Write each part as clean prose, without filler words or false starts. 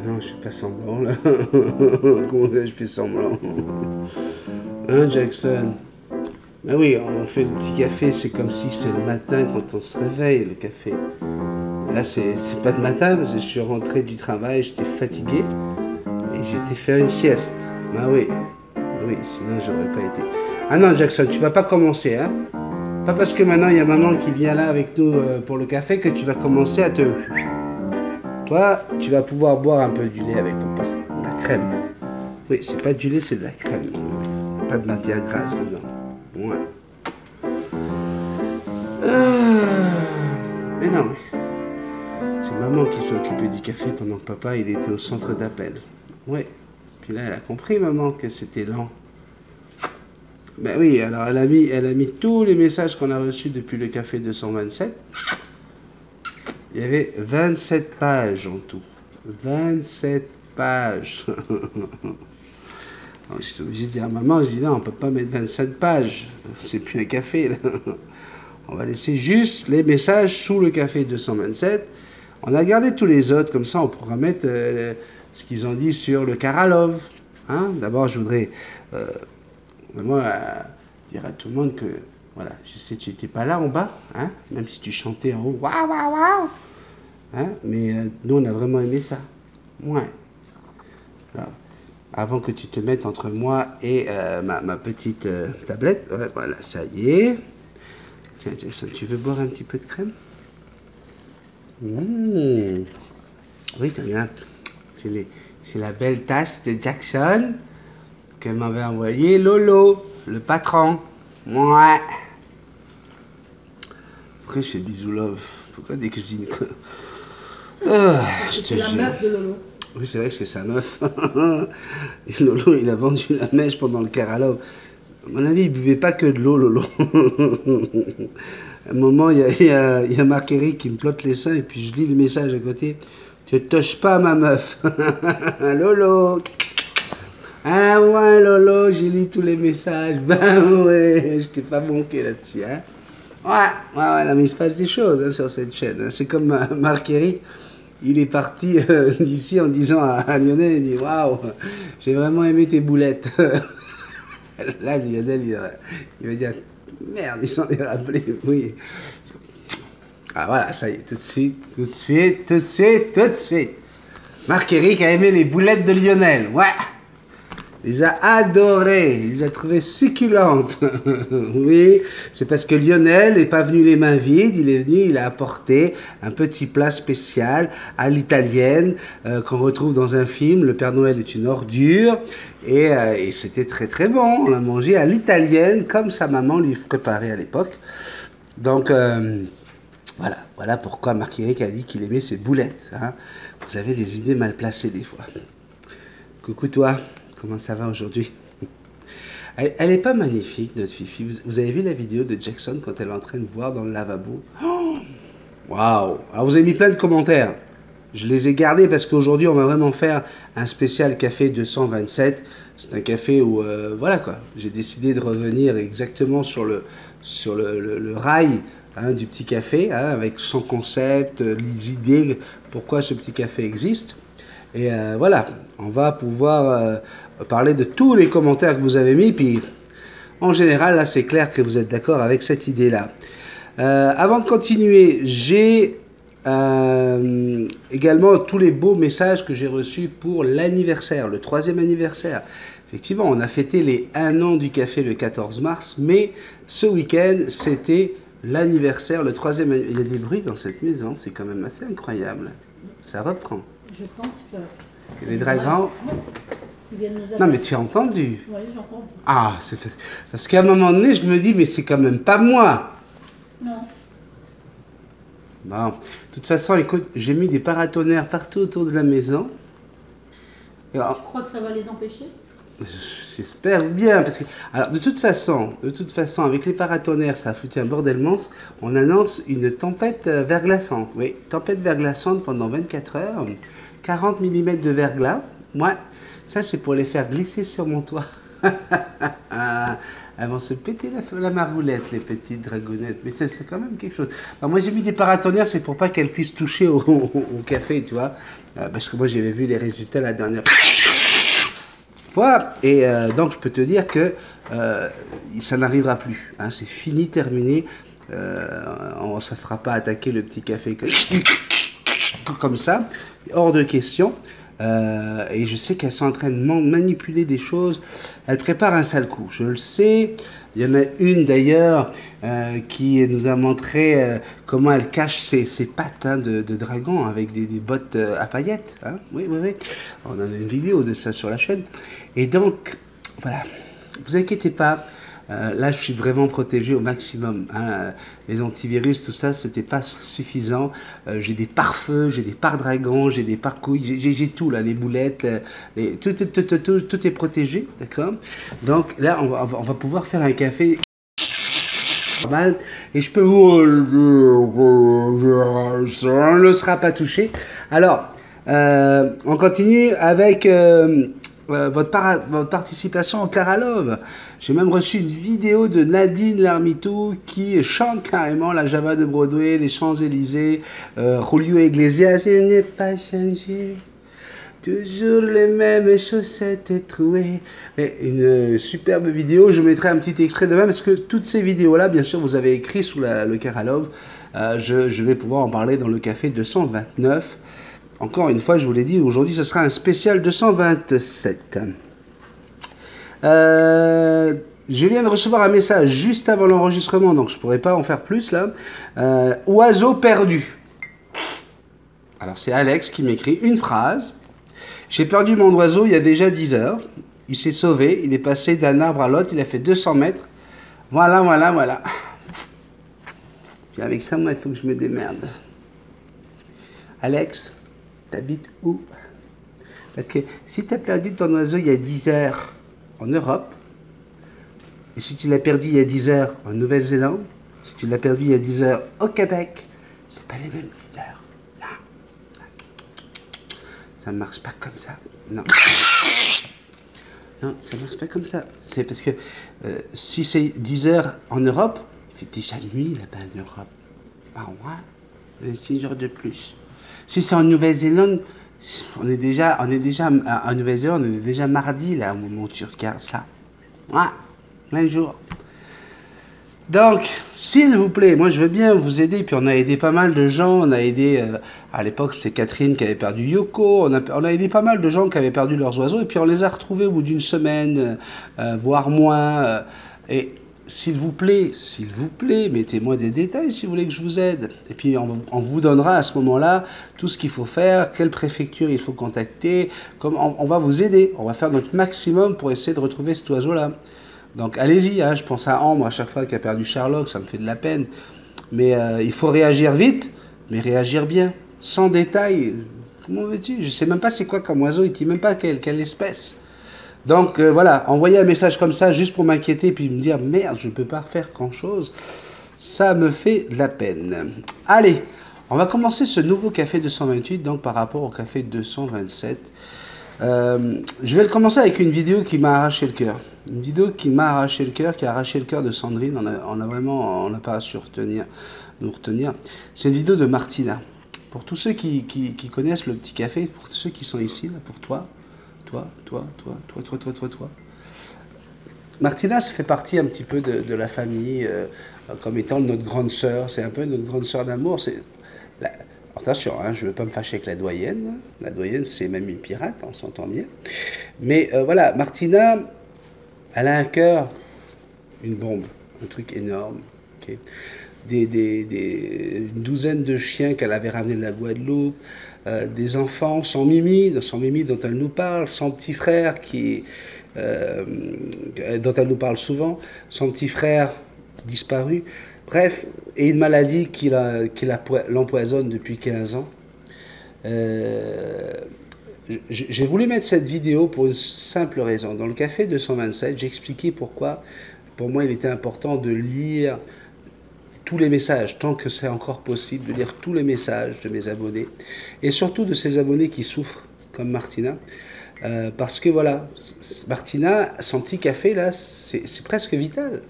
non, je fais pas semblant là. Comment je fais semblant? Hein, Jackson? Ben oui, on fait le petit café, c'est comme si c'est le matin quand on se réveille, le café. Là, c'est pas le matin parce que je suis rentré du travail, j'étais fatigué et j'étais faire une sieste. Ben oui, sinon j'aurais pas été. Ah non, Jackson, tu vas pas commencer, hein? Pas parce que maintenant il y a maman qui vient là avec nous pour le café que tu vas commencer à te... Toi, tu vas pouvoir boire un peu du lait avec papa, de la crème. Oui, c'est pas du lait, c'est de la crème. Pas de matière grasse dedans. Ouais. Mais non, c'est maman qui s'est occupée du café pendant que papa il était au centre d'appel. Ouais. Puis là, elle a compris, maman, que c'était lent. Ben oui, alors elle a mis tous les messages qu'on a reçus depuis le café 227. Il y avait 27 pages en tout. 27 pages. Alors, je suis obligé de dire à maman, je dis non, on ne peut pas mettre 27 pages. C'est plus un café, là. On va laisser juste les messages sous le café 227. On a gardé tous les autres, comme ça on pourra mettre ce qu'ils ont dit sur le Karalov. Hein? D'abord, je voudrais vraiment dire à tout le monde que, voilà, je sais que tu n'étais pas là en bas, hein? Même si tu chantais en haut, waouh, waouh, waouh! Hein? Mais nous, on a vraiment aimé ça. Ouais. Alors, avant que tu te mettes entre moi et ma petite tablette, ouais, voilà, ça y est. Tiens, Jackson, tu veux boire un petit peu de crème? Oui, regarde. C'est la belle tasse de Jackson qu'elle m'avait envoyée Lolo, le patron. Ouais. Pourquoi je fais bisous love? Pourquoi dès que je dis une c'est la meuf de Lolo. Oui, c'est vrai que c'est sa meuf. Et Lolo, il a vendu la mèche pendant le Karalov. À mon avis, il buvait pas que de l'eau, Lolo. À un moment, il y a Marc-Éric qui me plotte les seins et puis je lis le message à côté. Tu ne touches pas ma meuf. Lolo. Ah ouais, Lolo, j'ai lu tous les messages. Ben ouais, je t'ai pas manqué là-dessus. Hein. Ouais, là, mais il se passe des choses hein, sur cette chaîne. Hein. C'est comme Marc-Éric. Il est parti d'ici en disant à Lionel, il dit « Waouh, j'ai vraiment aimé tes boulettes. » Là, Lionel, il va dire « Merde, il s'en est rappelé. » Oui. Ah voilà, ça y est, tout de suite. Marc-Éric a aimé les boulettes de Lionel. Ouais. Il les a adorées, il les a trouvées succulentes. Oui, c'est parce que Lionel n'est pas venu les mains vides, il est venu, il a apporté un petit plat spécial à l'italienne qu'on retrouve dans un film, Le Père Noël est une ordure, et c'était très très bon, on l'a mangé à l'italienne comme sa maman lui préparait à l'époque. Donc voilà pourquoi Marc-Éric a dit qu'il aimait ses boulettes. Hein. Vous avez des idées mal placées des fois. Coucou toi. Comment ça va aujourd'hui? Elle est pas magnifique, notre Fifi. Vous avez vu la vidéo de Jackson quand elle est en train de boire dans le lavabo? Waouh! Alors vous avez mis plein de commentaires. Je les ai gardés parce qu'aujourd'hui, on va vraiment faire un spécial café 227. C'est un café où, voilà quoi, j'ai décidé de revenir exactement sur le rail hein, du petit café, hein, avec son concept, les idées, pourquoi ce petit café existe. Et voilà, on va pouvoir parler de tous les commentaires que vous avez mis, puis en général, là, c'est clair que vous êtes d'accord avec cette idée-là. Avant de continuer, j'ai également tous les beaux messages que j'ai reçus pour l'anniversaire, le 3e anniversaire. Effectivement, on a fêté les 1 an du café le 14 mars, mais ce week-end, c'était l'anniversaire, le 3e anniversaire. Il y a des bruits dans cette maison, c'est quand même assez incroyable. Ça reprend. Je pense que... Les dragons... Non, mais tu as entendu? Oui, j'ai entendu. Ah, c'est fait. Parce qu'à un moment donné, je me dis, mais c'est quand même pas moi. Non. Bon, de toute façon, écoute, j'ai mis des paratonnerres partout autour de la maison. Et alors, je crois que ça va les empêcher? J'espère bien, parce que... Alors, de toute façon, avec les paratonnerres, ça a foutu un bordel monstre. On annonce une tempête verglaçante. Oui, tempête verglaçante pendant 24 heures. 40 mm de verglas. Ouais, ça, c'est pour les faire glisser sur mon toit. Elles vont se péter la margoulette, les petites dragounettes. Mais c'est quand même quelque chose. Alors, moi, j'ai mis des paratonnerres, c'est pour pas qu'elles puissent toucher au café, tu vois. Parce que moi, j'avais vu les résultats la dernière fois. Et donc, je peux te dire que ça n'arrivera plus. Hein, c'est fini, terminé. Ça ne fera pas attaquer le petit café comme ça. Hors de question. Et je sais qu'elles sont en train de manipuler des choses. Elles préparent un sale coup, je le sais. Il y en a une d'ailleurs qui nous a montré comment elle cache ses pattes hein, de dragon avec des bottes à paillettes. Hein. Oui, oui, oui. On en a une vidéo de ça sur la chaîne. Et donc, voilà, vous inquiétez pas. Là, je suis vraiment protégé au maximum. Hein. Les antivirus, tout ça, c'était pas suffisant. J'ai des pare-feux, j'ai des pare-dragons, j'ai des pare-couilles, j'ai tout là, les boulettes, tout est protégé, d'accord. Donc là, on va pouvoir faire un café normal et je peux vous ça ne sera pas touché. Alors, on continue avec votre participation en Karalov. J'ai même reçu une vidéo de Nadine Larmitou qui chante carrément la Java de Broadway, les Champs-Élysées, Julio Iglesias, il n'est pas changé, toujours les mêmes chaussettes trouées. Une superbe vidéo, je mettrai un petit extrait demain parce que toutes ces vidéos-là, bien sûr, vous avez écrit sous le Karalov. Je vais pouvoir en parler dans le café 229. Encore une fois, je vous l'ai dit, aujourd'hui, ce sera un spécial 227. Je viens de recevoir un message juste avant l'enregistrement, donc je ne pourrais pas en faire plus là. Oiseau perdu. Alors c'est Alex qui m'écrit une phrase. J'ai perdu mon oiseau il y a déjà 10 heures. Il s'est sauvé, il est passé d'un arbre à l'autre, il a fait 200 mètres. Voilà, voilà, voilà. Et avec ça, moi, il faut que je me démerde. Alex, t'habites où? Parce que si tu as perdu ton oiseau il y a 10 heures en Europe, et si tu l'as perdu il y a 10 heures en Nouvelle-Zélande, si tu l'as perdu il y a 10 heures au Québec, c'est pas les mêmes 10 heures. Non. Ça ne marche pas comme ça. Non. Non, ça ne marche pas comme ça. C'est parce que si c'est 10 heures en Europe, il fait déjà nuit là-bas en Europe. Ah ouais, 6 heures de plus. Si c'est en Nouvelle-Zélande, on est déjà en Nouvelle-Zélande, on est déjà mardi là au moment où tu regardes ça. Ouais, plein jour. Donc, s'il vous plaît, moi je veux bien vous aider, puis on a aidé pas mal de gens, on a aidé, à l'époque c'était Catherine qui avait perdu Yoko, on a aidé pas mal de gens qui avaient perdu leurs oiseaux, et puis on les a retrouvés au bout d'une semaine, voire moins, et s'il vous plaît, mettez-moi des détails si vous voulez que je vous aide, et puis on vous donnera à ce moment-là tout ce qu'il faut faire, quelle préfecture il faut contacter, on va vous aider, on va faire notre maximum pour essayer de retrouver cet oiseau-là. Donc allez-y, hein, je pense à Ambre à chaque fois qu'elle a perdu Sherlock, ça me fait de la peine. Mais il faut réagir vite, mais réagir bien, sans détail. Comment veux-tu? Je ne sais même pas c'est quoi comme oiseau, il ne dit même pas quelle espèce. Donc voilà, envoyer un message comme ça juste pour m'inquiéter et puis me dire merde, je ne peux pas faire grand-chose, ça me fait de la peine. Allez, on va commencer ce nouveau café 228 donc par rapport au café 227. Je vais le commencer avec une vidéo qui m'a arraché le cœur. Une vidéo qui m'a arraché le cœur, qui a arraché le cœur de Sandrine. On n'a pas su nous retenir. C'est une vidéo de Martina. Pour tous ceux qui connaissent le petit café, pour tous ceux qui sont ici, là, pour toi. Martina, ça fait partie un petit peu de la famille, comme étant notre grande sœur. C'est un peu notre grande sœur d'amour. Attention, hein, je ne veux pas me fâcher avec la doyenne. La doyenne, c'est même une pirate, on s'entend bien. Mais voilà, Martina, elle a un cœur, une bombe, un truc énorme. Okay. Une douzaine de chiens qu'elle avait ramenés de la Guadeloupe, des enfants, son Mimi dont elle nous parle, son petit frère dont elle nous parle souvent, son petit frère disparu. Bref, et une maladie qui l'empoisonne depuis 15 ans. J'ai voulu mettre cette vidéo pour une simple raison. Dans le café 227, j'expliquais pourquoi, pour moi, il était important de lire tous les messages, tant que c'est encore possible, de lire tous les messages de mes abonnés, et surtout de ces abonnés qui souffrent, comme Martina, Parce que voilà, Martina, son petit café là, c'est presque vital.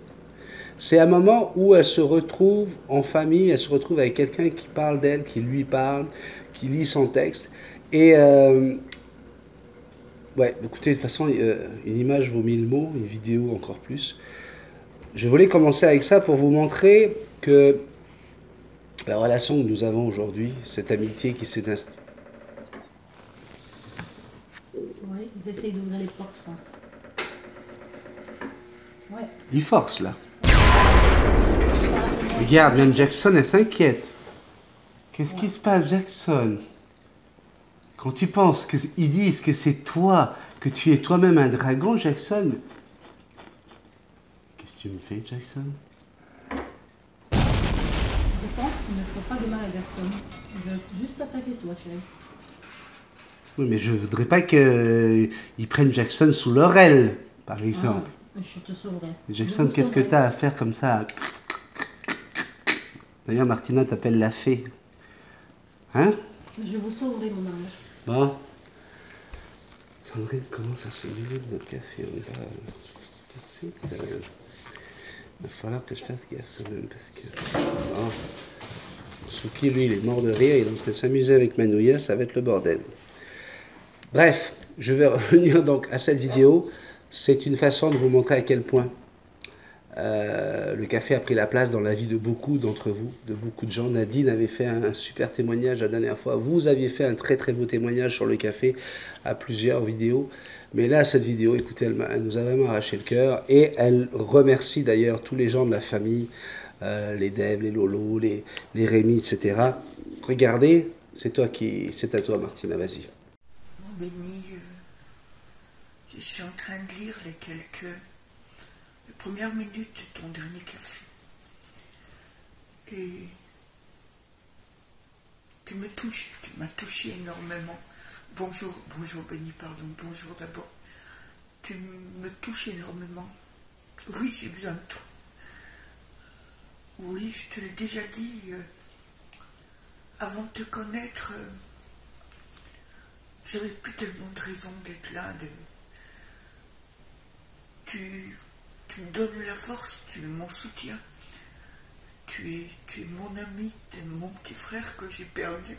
C'est un moment où elle se retrouve en famille, elle se retrouve avec quelqu'un qui parle d'elle, qui lui parle, qui lit son texte. Et ouais, écoutez, de toute façon, une image vaut mille mots, une vidéo encore plus. Je voulais commencer avec ça pour vous montrer que la relation que nous avons aujourd'hui, cette amitié qui s'est installée. Oui, ils essayent d'ouvrir les portes, je pense. Ouais. Il force là. Regarde, même Jackson, elle s'inquiète. Qu'est-ce qui se passe, Jackson? Quand tu penses qu'ils disent que c'est toi, que tu es toi-même un dragon, Jackson. Qu'est-ce que tu me fais, Jackson? Je pense qu'il ne ferait pas de mal à Jackson. Il veut juste attaquer toi, chérie. Oui, mais je voudrais pas qu'ils prennent Jackson sous leur aile, par exemple. Ah, je te sauverai. Jackson, qu'est-ce que t'as à faire comme ça? D'ailleurs, Martina t'appelle la fée. Hein? Je vous sauverai, mon ange. Bon. Sandrine commence à se lever de notre café. On va tout de suite. Il va falloir que je fasse gaffe quand même, parce que... Bon. Souki, lui, il est mort de rire. Il est en train de s'amuser avec Manouya. Ça va être le bordel. Bref, je vais revenir donc à cette vidéo. C'est une façon de vous montrer à quel point le café a pris la place dans la vie de beaucoup d'entre vous, de beaucoup de gens. Nadine avait fait un super témoignage la dernière fois. Vous aviez fait un très très beau témoignage sur le café à plusieurs vidéos. Mais là, cette vidéo, écoutez, elle nous a vraiment arraché le cœur. Et elle remercie d'ailleurs tous les gens de la famille, les Deb, les Lolo, les Rémi, etc. Regardez, c'est à toi Martina, vas-y. Mon béni, je suis en train de lire les premières minutes de ton dernier café. Et tu me touches, tu m'as touché énormément. Bonjour béni, pardon, bonjour d'abord. Tu me touches énormément. Oui, j'ai besoin de toi. Oui, je te l'ai déjà dit, avant de te connaître, j'avais plus tellement de raisons d'être là. Tu me donnes la force, tu es mon soutien. Tu es mon ami, tu es mon petit frère que j'ai perdu.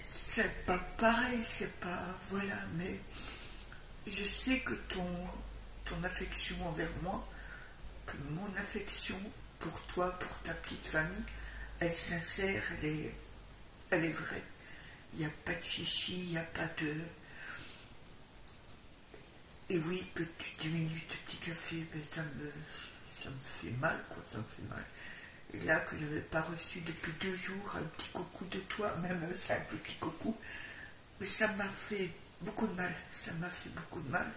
C'est pas pareil, c'est pas... Voilà, mais je sais que ton affection envers moi, que mon affection pour toi, pour ta petite famille, elle est sincère, elle est vraie. Il n'y a pas de chichi, il n'y a pas de... Et oui, que tu diminues tes petits cafés, ben ça me fait mal, quoi, ça me fait mal. Et là, que je n'avais pas reçu depuis 2 jours un petit coucou de toi, même un simple petit coucou, mais ça m'a fait beaucoup de mal, ça m'a fait beaucoup de mal.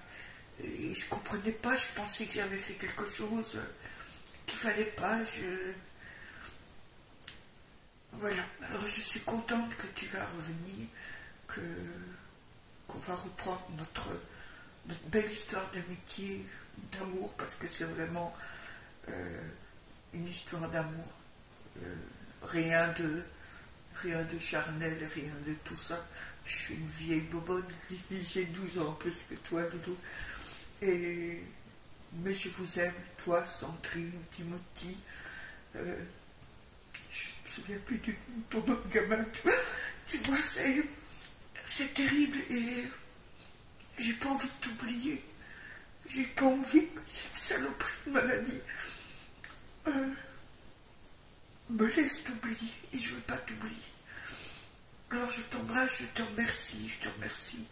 Et je comprenais pas, je pensais que j'avais fait quelque chose qu'il fallait pas, Voilà, alors je suis contente que tu vas revenir, qu'on va reprendre notre belle histoire d'amitié, d'amour, parce que c'est vraiment une histoire d'amour. Rien de charnel, rien de tout ça. Je suis une vieille bobonne, j'ai 12 ans en plus que toi, Doudou. Mais je vous aime, toi, Sandrine, Timothy. Je ne me souviens plus du ton autre gamin. Tu vois, c'est terrible et j'ai pas envie de t'oublier. J'ai pas envie que cette saloperie de maladie me laisse t'oublier et je veux pas t'oublier. Alors je t'embrasse, je te remercie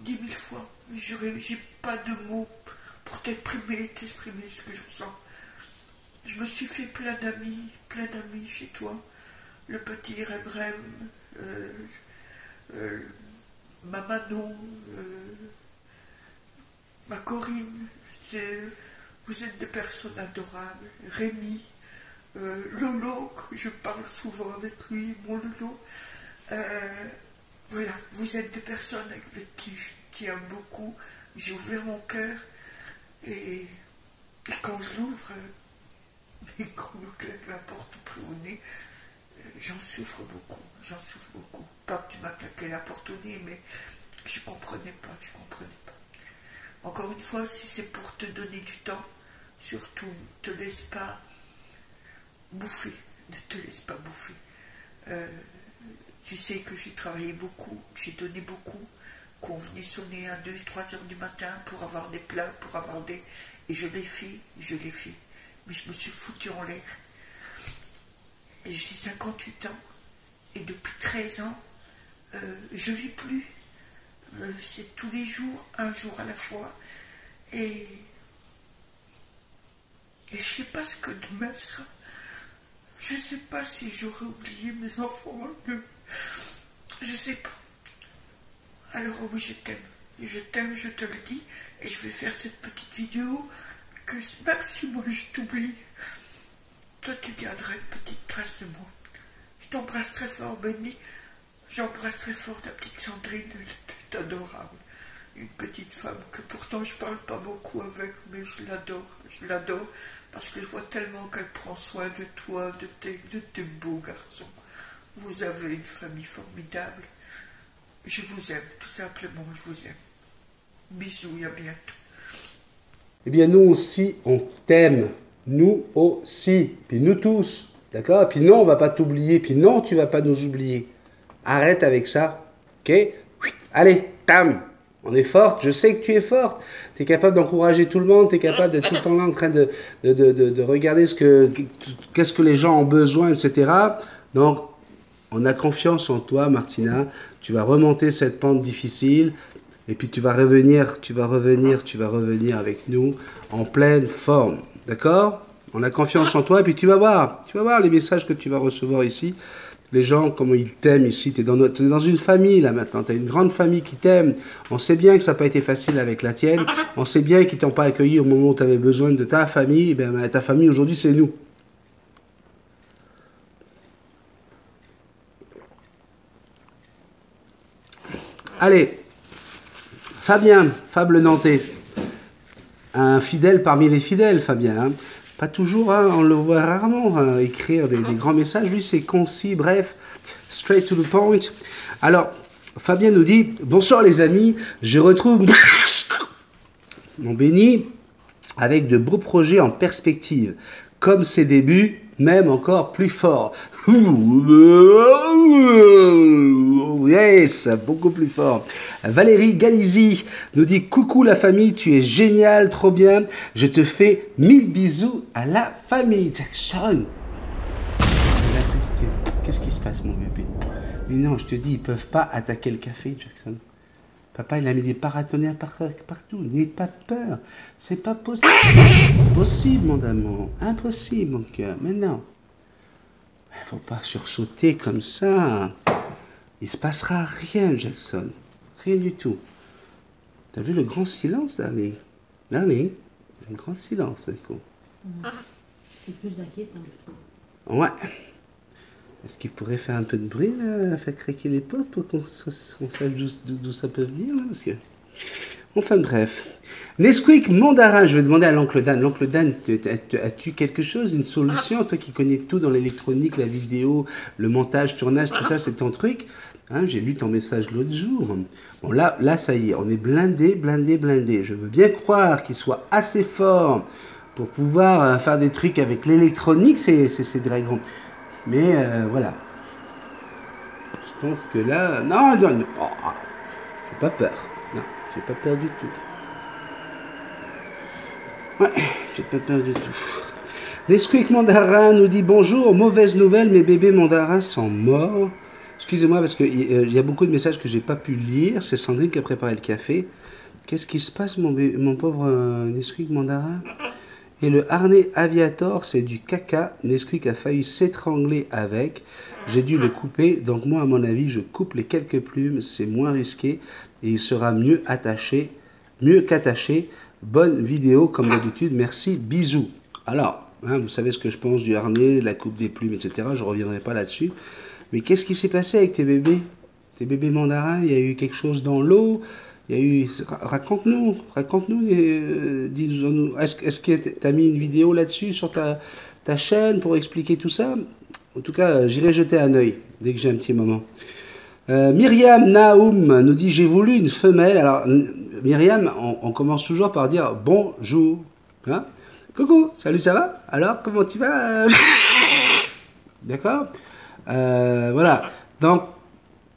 10 000 fois. J'ai pas de mots pour t'exprimer ce que je ressens. Je me suis fait plein d'amis chez toi. Le petit Remrem, ma Manon, ma Corinne. Vous êtes des personnes adorables. Rémi, Lolo, que je parle souvent avec lui, mon Lolo. Voilà, vous êtes des personnes avec qui je tiens beaucoup. J'ai ouvert mon cœur et quand je l'ouvre, et qu'on me claque la porte au plus au nez, j'en souffre beaucoup. Pas que tu m'as claqué la porte au nez, mais Je comprenais pas, je comprenais pas. Encore une fois, si c'est pour te donner du temps, surtout, ne te laisse pas bouffer. Ne te laisse pas bouffer. Tu sais que j'ai travaillé beaucoup, que j'ai donné beaucoup, qu'on venait sonner à 2, 3 heures du matin pour avoir des plats, pour avoir des... Et je l'ai fait, Mais je me suis foutu en l'air. J'ai 58 ans, et depuis 13 ans, je vis plus. C'est tous les jours, un jour à la fois. Et je sais pas ce que demain sera. Je sais pas si j'aurais oublié mes enfants. Je sais pas. Alors oui, je t'aime, je te le dis. Et je vais faire cette petite vidéo que même si moi je t'oublie, toi tu garderas une petite trace de moi. Je t'embrasse très fort, Benny. J'embrasse très fort ta petite Sandrine, elle est adorable. Une petite femme que pourtant je parle pas beaucoup avec, mais je l'adore, parce que je vois tellement qu'elle prend soin de toi, de tes beaux garçons. Vous avez une famille formidable. Je vous aime, tout simplement, je vous aime. Bisous et à bientôt. Eh bien, nous aussi, on t'aime. Nous aussi. Puis nous tous. D'accord? Puis non, on va pas t'oublier. Puis non, tu vas pas nous oublier. Arrête avec ça. Ok? Allez, tam. On est forte. Je sais que tu es forte. Tu es capable d'encourager tout le monde. Tu es capable d'être tout le temps là en train de regarder qu'est-ce que les gens ont besoin, etc. Donc, on a confiance en toi, Martina. Tu vas remonter cette pente difficile. Et puis tu vas revenir avec nous en pleine forme. D'accord? On a confiance en toi et puis tu vas voir les messages que tu vas recevoir ici. Les gens, comment ils t'aiment ici. Tu es dans une famille là maintenant. Tu as une grande famille qui t'aime. On sait bien que ça n'a pas été facile avec la tienne. On sait bien qu'ils ne t'ont pas accueilli au moment où tu avais besoin de ta famille. Et bien, ta famille aujourd'hui, c'est nous. Allez. Fabien, Fable Nantais, un fidèle parmi les fidèles, Fabien. Hein. Pas toujours, hein, on le voit rarement écrire des grands messages. Lui, c'est concis, bref, straight to the point. Alors, Fabien nous dit, bonsoir les amis, je retrouve mon Benny avec de beaux projets en perspective. Comme ses débuts, même encore plus fort. Yes, beaucoup plus fort. Valérie Galizi nous dit coucou la famille, tu es génial, trop bien. Je te fais 1000 bisous à la famille. Jackson. Qu'est-ce qui se passe mon bébé? Mais non, je te dis, ils peuvent pas attaquer le café, Jackson. Papa, il a mis des paratonnerres partout. N'aie pas peur. C'est pas possible. Impossible, mon amour. Impossible, mon cœur. Mais non. Il faut pas sursauter comme ça. Il se passera rien, Jackson. Rien du tout. T'as vu le grand silence, Darling? Darling, un grand silence, d'un coup. C'est plus inquiétant, je trouve. Ouais. Est-ce qu'il pourrait faire un peu de bruit, là, faire craquer les portes pour qu'on sache d'où ça peut venir, là, parce que... Enfin, bref. Nesquik Mandarin, je vais demander à l'oncle Dan. L'oncle Dan, as-tu quelque chose, une solution? Toi qui connais tout dans l'électronique, la vidéo, le montage, tournage, tout ça, c'est ton truc. Hein, j'ai lu ton message l'autre jour. Bon, là, ça y est, on est blindé. Je veux bien croire qu'il soit assez fort pour pouvoir faire des trucs avec l'électronique, c'est dragons. Mais voilà. Je pense que là... Non. Oh, j'ai pas peur. Non, j'ai pas peur du tout. Ouais, j'ai pas peur du tout. Nesquik Mandarin nous dit bonjour, mauvaise nouvelle, mes bébés mandarins sont morts. Excusez-moi parce qu'il y a beaucoup de messages que j'ai pas pu lire. C'est Sandrine qui a préparé le café. Qu'est-ce qui se passe, mon pauvre Nesquik Mandarin? Et le harnais Aviator, c'est du caca. Nesquik a failli s'étrangler avec. J'ai dû le couper. Donc moi, à mon avis, je coupe les quelques plumes. C'est moins risqué. Et il sera mieux qu'attaché. Bonne vidéo, comme d'habitude. Merci. Bisous. Alors, hein, vous savez ce que je pense du harnais, la coupe des plumes, etc. Je ne reviendrai pas là-dessus. Mais qu'est-ce qui s'est passé avec tes bébés? Tes bébés mandarins, il y a eu quelque chose dans l'eau? Il y a eu... Raconte-nous, dis-nous. Est-ce que tu as mis une vidéo là-dessus sur ta chaîne pour expliquer tout ça? En tout cas, j'irai jeter un œil dès que j'ai un petit moment. Myriam Naoum nous dit, j'ai voulu une femelle. Alors, Myriam, on commence toujours par dire bonjour. Hein? Coucou, salut, ça va? Alors, comment tu vas? D'accord? Voilà. Donc,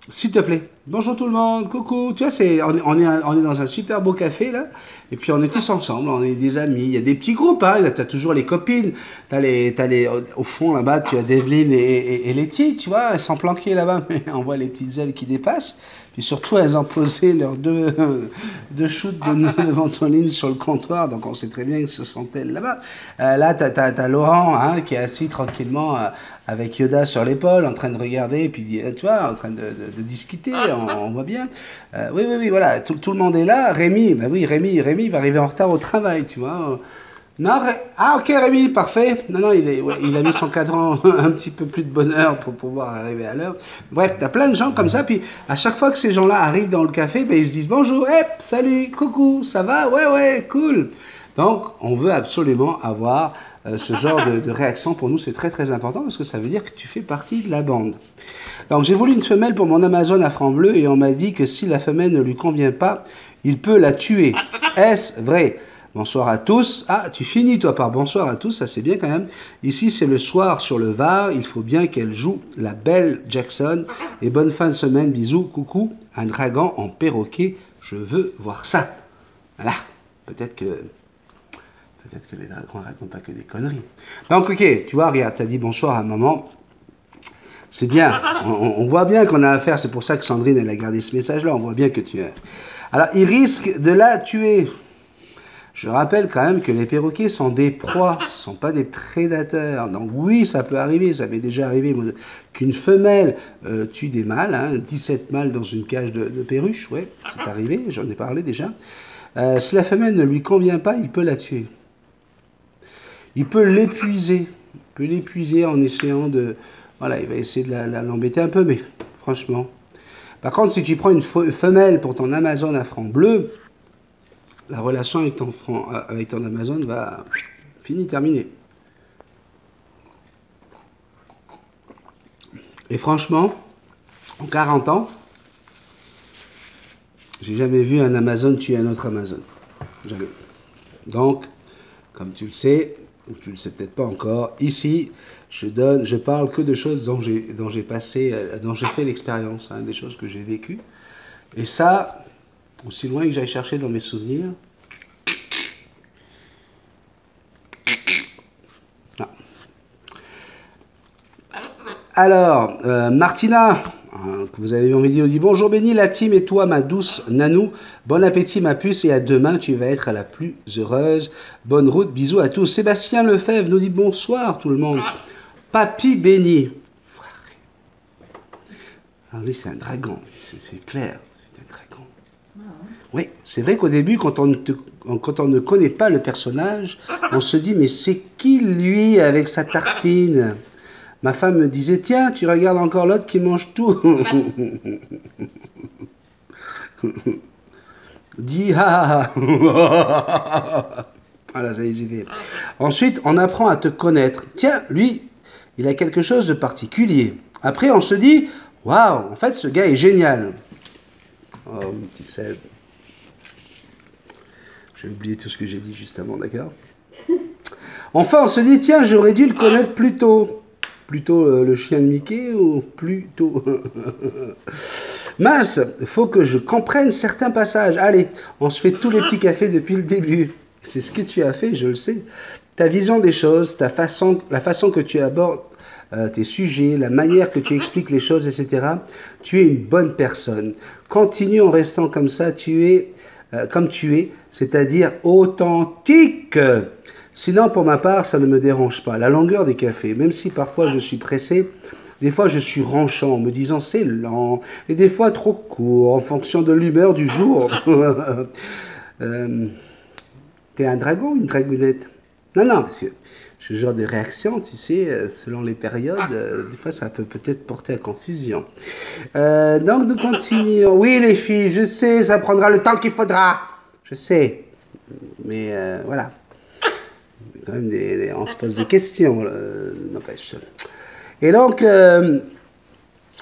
s'il te plaît, bonjour tout le monde, coucou. Tu vois, on est dans un super beau café, là. Et puis, on est tous ensemble, on est des amis. Il y a des petits groupes, hein. Tu as toujours les copines. Au fond, là-bas, tu as Develyne et Letty, tu vois. Elles sont planquées là-bas, mais on voit les petites ailes qui dépassent. Puis surtout, elles ont posé leurs deux shoots de ventoline sur le comptoir, donc on sait très bien que ce sont elles là-bas. Là, t'as Laurent, hein, qui est assis tranquillement avec Yoda sur l'épaule, en train de regarder, et puis tu vois, en train de discuter, on voit bien. Oui, voilà, tout le monde est là. Rémi, bah oui, Rémi va arriver en retard au travail, tu vois. Non, ok Rémi, parfait. Non, il a mis son cadran un petit peu plus de bonne heure pour pouvoir arriver à l'heure. Bref, t'as plein de gens comme ça, puis à chaque fois que ces gens-là arrivent dans le café, ben, ils se disent bonjour, salut, coucou, ça va? Ouais, cool. Donc, on veut absolument avoir ce genre de réaction. Pour nous, c'est très très important parce que ça veut dire que tu fais partie de la bande. Donc, j'ai voulu une femelle pour mon Amazon à franc bleu et on m'a dit que si la femelle ne lui convient pas, il peut la tuer. Est-ce vrai? Bonsoir à tous. Ah, tu finis toi par bonsoir à tous, ça c'est bien quand même. Ici c'est le soir sur le Var, il faut bien qu'elle joue la belle Jackson. Et bonne fin de semaine, bisous, coucou. Un dragon en perroquet, je veux voir ça. Voilà, peut-être que les dragons racontent pas que des conneries. Donc ok, tu vois, regarde, t'as dit bonsoir à maman. C'est bien, on voit bien qu'on a affaire, c'est pour ça que Sandrine elle a gardé ce message-là, on voit bien que tu es... Alors, il risque de la tuer. Je rappelle quand même que les perroquets sont des proies, ce ne sont pas des prédateurs. Donc oui, ça peut arriver, ça m'est déjà arrivé qu'une femelle tue des mâles, hein, 17 mâles dans une cage de perruche, ouais, c'est arrivé, j'en ai parlé déjà. Si la femelle ne lui convient pas, il peut la tuer. Il peut l'épuiser, en essayant de... Voilà, il va essayer de l'embêter un peu, mais franchement... Par contre, si tu prends une femelle pour ton Amazon à franc bleu, la relation avec ton Amazon va terminer. Et franchement, en 40 ans, j'ai jamais vu un Amazon tuer un autre Amazon. Jamais. Donc, comme tu le sais, ou tu le sais peut-être pas encore, ici, je parle que de choses dont j'ai fait l'expérience, hein, des choses que j'ai vécues. Et ça... aussi loin que j'aille chercher dans mes souvenirs. Non. Alors, Martina, que vous avez vu en vidéo, dit « Bonjour Béni, la team et toi, ma douce Nanou. Bon appétit, ma puce, et à demain, tu vas être la plus heureuse. Bonne route, bisous à tous. » Sébastien Lefebvre nous dit « Bonsoir tout le monde. Papy Béni. » Alors lui, c'est un dragon, c'est clair, c'est un dragon. Oui, c'est vrai qu'au début, quand on ne connaît pas le personnage, on se dit, mais c'est qui lui avec sa tartine? Ma femme me disait, tiens, tu regardes encore l'autre qui mange tout. Dis, ah. Voilà, ça y est. Ensuite, on apprend à te connaître. Tiens, lui, il a quelque chose de particulier. Après, on se dit, waouh, en fait, ce gars est génial. Oh, mon petit Seb. J'ai oublié tout ce que j'ai dit juste avant, d'accord? Enfin, on se dit, tiens, j'aurais dû le connaître plus tôt. Plutôt le chien de Mickey ou plutôt... Mince, faut que je comprenne certains passages. Allez, on se fait tous les petits cafés depuis le début. C'est ce que tu as fait, je le sais. Ta vision des choses, la façon que tu abordes tes sujets, la manière que tu expliques les choses, etc. Tu es une bonne personne. Continue en restant comme ça, comme tu es, c'est-à-dire authentique. Sinon, pour ma part, ça ne me dérange pas. La longueur des cafés, même si parfois je suis pressé, des fois je suis ranchant en me disant c'est lent, et des fois trop court, en fonction de l'humeur du jour. T'es un dragon ou une dragounette? Non, parce que ce genre de réaction, tu sais, selon les périodes, des fois ça peut peut-être porter à confusion. Donc nous continuons. Oui les filles, je sais, ça prendra le temps qu'il faudra. Je sais. Mais voilà. Quand même on se pose des questions, n'empêche. Et donc,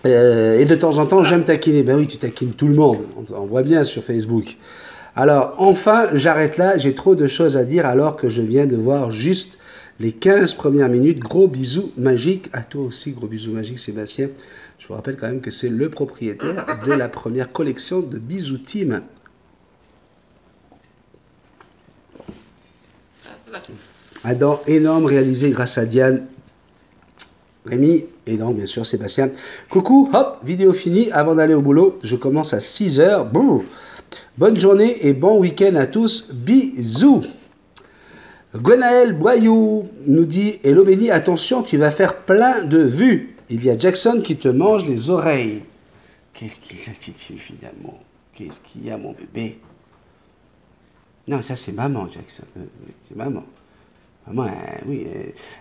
Et de temps en temps, j'aime taquiner. Ben oui, tu taquines tout le monde. On voit bien sur Facebook. Alors, enfin, j'arrête là. J'ai trop de choses à dire alors que je viens de voir juste les 15 premières minutes. Gros bisous magiques. À toi aussi, gros bisous magiques, Sébastien. Je vous rappelle quand même que c'est le propriétaire de la première collection de Bisous Team. Un dent énorme réalisé grâce à Diane, Rémi et donc bien sûr Sébastien. Coucou, hop, vidéo finie. Avant d'aller au boulot, je commence à 6h. Bon. Bonne journée et bon week-end à tous. Bisous. Gwenaël Boyou nous dit « Hello Benny, attention, tu vas faire plein de vues. Il y a Jackson qui te mange les oreilles. » Qu'est-ce qu'il a dit finalement? Qu'est-ce qu'il y a, mon bébé? Non, ça c'est maman, Jackson. C'est maman. Maman, oui.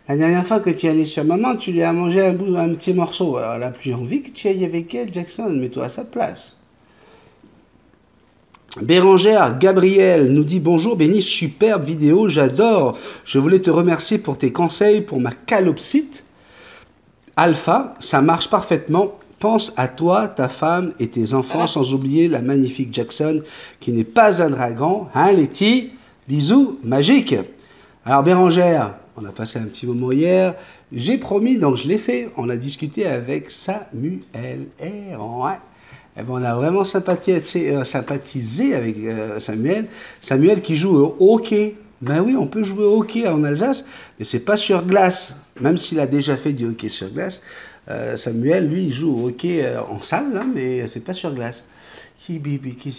La dernière fois que tu es allé chez maman, tu lui as mangé un petit morceau. Alors elle n'a plus envie que tu ailles avec elle, Jackson. Mets-toi à sa place. Bérangère Gabriel nous dit « Bonjour Benny, superbe vidéo, j'adore. Je voulais te remercier pour tes conseils pour ma calopsite. Alpha, ça marche parfaitement. Pense à toi, ta femme et tes enfants, sans oublier la magnifique Jackson, qui n'est pas un dragon. Hein, Letty? Bisous, magique. » Alors Bérangère, on a passé un petit moment hier. J'ai promis, donc je l'ai fait. On a discuté avec Samuel. Et ouais. Eh ben, on a vraiment sympathisé avec Samuel. Samuel qui joue au hockey. Ben oui, on peut jouer au hockey en Alsace, mais c'est pas sur glace. Même s'il a déjà fait du hockey sur glace, Samuel, lui, il joue au hockey en salle, hein, mais c'est pas sur glace. Qu'est-ce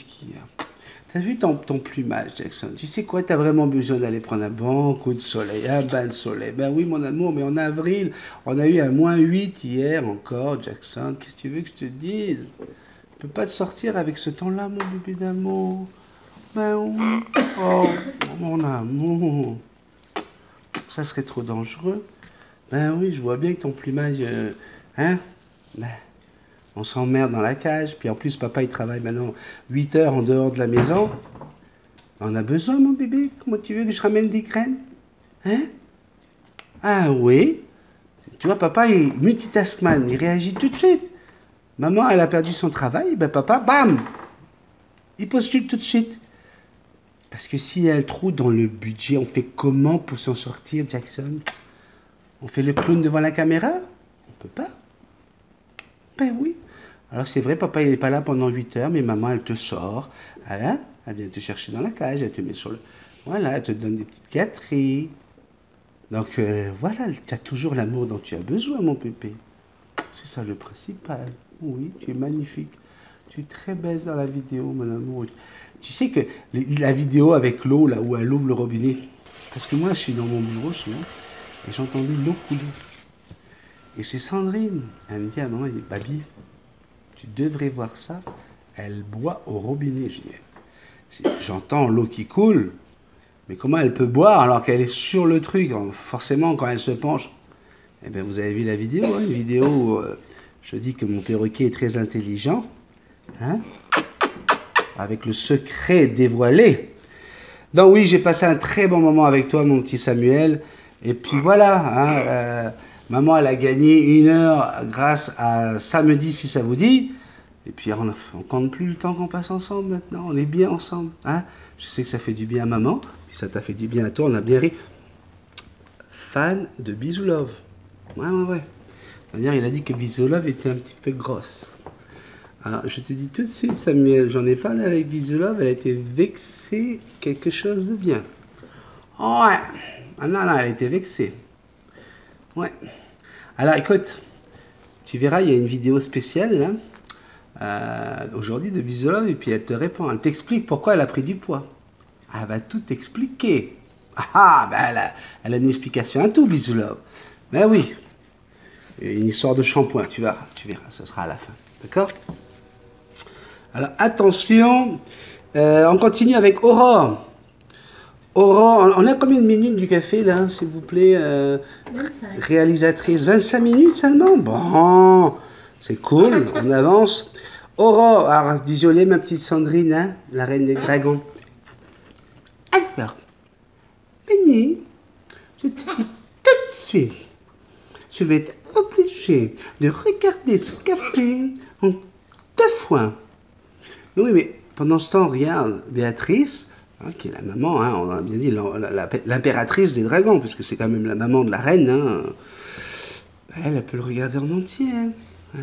qu'il y a? T'as vu ton plumage, Jackson? Tu sais quoi? T'as vraiment besoin d'aller prendre un bon coup de soleil, un bain de soleil. Ben oui, mon amour, mais en avril, on a eu un -8 hier encore, Jackson. Qu'est-ce que tu veux que je te dise? Tu peux pas te sortir avec ce temps-là, mon bébé d'amour. Ben oui. Oh, mon amour. Ça serait trop dangereux. Ben oui, je vois bien que ton plumage... hein? Ben, on s'emmerde dans la cage. Puis en plus, papa, il travaille maintenant 8 heures en dehors de la maison. On a besoin, mon bébé. Comment tu veux que je ramène des graines? Hein? Ah oui. Tu vois, papa, il est multitaskman. Il réagit tout de suite. Maman, elle a perdu son travail. Ben papa, bam! Il postule tout de suite. Parce que s'il y a un trou dans le budget, on fait comment pour s'en sortir, Jackson? On fait le clown devant la caméra? On peut pas. Ben oui. Alors c'est vrai, papa, il n'est pas là pendant 8 heures, mais maman, elle te sort. Hein? Elle vient te chercher dans la cage, elle te met sur le... Voilà, elle te donne des petites gâteries. Donc voilà, tu as toujours l'amour dont tu as besoin, mon pépé. C'est ça le principal. Oui, tu es magnifique. Tu es très belle dans la vidéo, mon amour. Tu sais que la vidéo avec l'eau, là où elle ouvre le robinet, c'est parce que moi, je suis dans mon bureau souvent, et j'ai entendu l'eau couler. Et c'est Sandrine. Elle me dit à maman, elle dit, Babi, tu devrais voir ça. Elle boit au robinet. Je dis, j'entends l'eau qui coule, mais comment elle peut boire alors qu'elle est sur le truc? Forcément, quand elle se penche. Eh bien, vous avez vu la vidéo, hein, une vidéo où je dis que mon perroquet est très intelligent. Hein? Avec le secret dévoilé. Donc oui, j'ai passé un très bon moment avec toi, mon petit Samuel. Et puis voilà, hein, maman, elle a gagné 1 heure grâce à Samedi, si ça vous dit. Et puis on compte plus le temps qu'on passe ensemble maintenant. On est bien ensemble. Hein? Je sais que ça fait du bien à maman. Puis ça t'a fait du bien à toi. On a bien ri. Fan de Bisou Love. Ouais. C'est-à-dire, il a dit que Bisou Love était un petit peu grosse. Alors, je te dis tout de suite, Samuel, j'en ai parlé avec Bisou Love, elle a été vexée quelque chose de bien. Ouais. Ah non, elle a été vexée. Ouais. Alors, écoute, tu verras, il y a une vidéo spéciale, là, aujourd'hui de Bisou Love, et puis elle te répond, elle t'explique pourquoi elle a pris du poids. Elle va tout expliquer. Ah, ben elle a une explication à tout, Bisou Love. Ben oui. Une histoire de shampoing, tu verras, ça sera à la fin. D'accord? Alors, attention, on continue avec Aurore. Aurore, on a combien de minutes du café, là, s'il vous plaît 25. Réalisatrice, 25 minutes seulement? Bon, c'est cool, on avance. Aurore, alors, désolé, ma petite Sandrine, hein, la reine des dragons. Alors, Benny, je te dis tout de suite, je vais être obligé de regarder ce café en 2 fois. Oui, mais pendant ce temps, regarde, Béatrice, hein, qui est la maman, hein, on a bien dit l'impératrice des dragons, puisque c'est quand même la maman de la reine, hein, elle peut le regarder en entier, hein,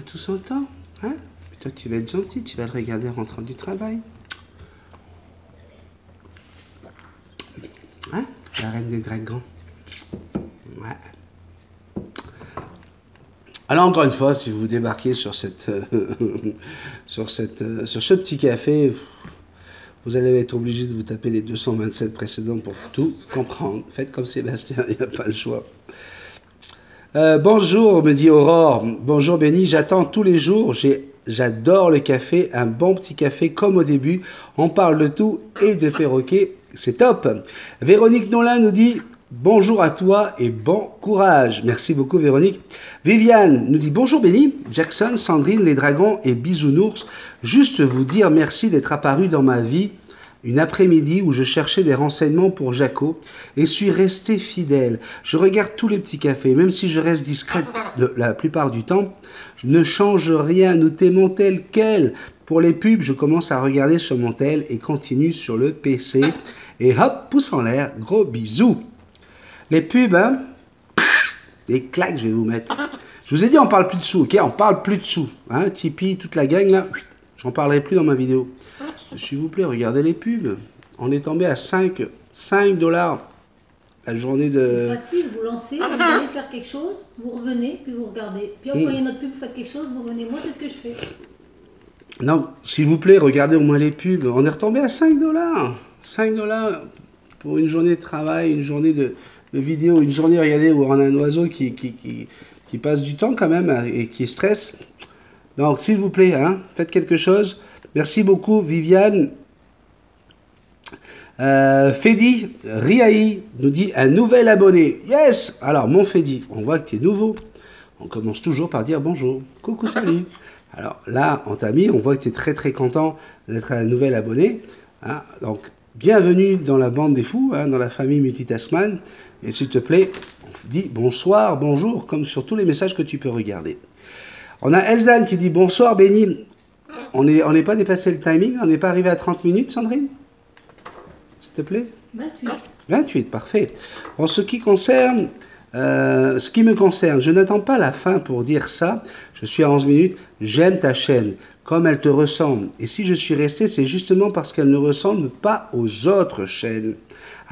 tout son temps. Hein. Puis toi, tu vas être gentil, tu vas le regarder en rentrant du travail. Hein, la reine des dragons. Ouais. Alors encore une fois, si vous débarquez sur ce petit café, vous allez être obligé de vous taper les 227 précédents pour tout comprendre. Faites comme Sébastien, il n'y a pas le choix. Bonjour, me dit Aurore. Bonjour Benny, j'attends tous les jours. J'adore le café, un bon petit café comme au début. On parle de tout et de perroquet, c'est top. Véronique Nolin nous dit... Bonjour à toi et bon courage. Merci beaucoup Véronique. Viviane nous dit bonjour Benny, Jackson, Sandrine, les dragons et bisounours. Juste vous dire merci d'être apparu dans ma vie une après-midi où je cherchais des renseignements pour Jaco et suis resté fidèle. Je regarde tous les petits cafés, même si je reste discrète la plupart du temps. Je ne change rien, nous t'aimons tel quel. Pour les pubs, je commence à regarder sur mon tel et continue sur le PC. Et hop, pouce en l'air, gros bisous. Les pubs, hein, les claques, je vais vous mettre. Je vous ai dit, on parle plus de sous, ok? On parle plus de sous. Hein? Tipeee, toute la gang, là, j'en parlerai plus dans ma vidéo. S'il vous plaît, regardez les pubs. On est tombé à 5 $ la journée de... C'est facile, vous lancez, vous allez faire quelque chose, vous revenez, puis vous regardez. Puis on voyez notre pub, vous faites quelque chose, vous revenez. Moi, c'est ce que je fais. Non, s'il vous plaît, regardez au moins les pubs. On est retombé à 5 $. 5 $ pour une journée de travail, une journée de vidéo, une journée, regardez, où on a un oiseau qui passe du temps quand même et qui stresse. Donc, s'il vous plaît, hein, faites quelque chose. Merci beaucoup, Viviane. Fedi, Riahi nous dit un nouvel abonné. Yes! Alors, mon Fedi, on voit que tu es nouveau. On commence toujours par dire bonjour. Coucou, salut. Alors là, on t'a mis, on voit que tu es très très content d'être un nouvel abonné. Hein. Donc, bienvenue dans la bande des fous, hein, dans la famille Multitaskman. Et s'il te plaît, on dit bonsoir, bonjour, comme sur tous les messages que tu peux regarder. On a Elzane qui dit bonsoir Benny. On n'est pas dépassé le timing, on n'est pas arrivé à 30 minutes, Sandrine? S'il te plaît? 28. 28, parfait. En ce qui me concerne, je n'attends pas la fin pour dire ça. Je suis à 11 minutes. J'aime ta chaîne, comme elle te ressemble. Et si je suis resté, c'est justement parce qu'elle ne ressemble pas aux autres chaînes.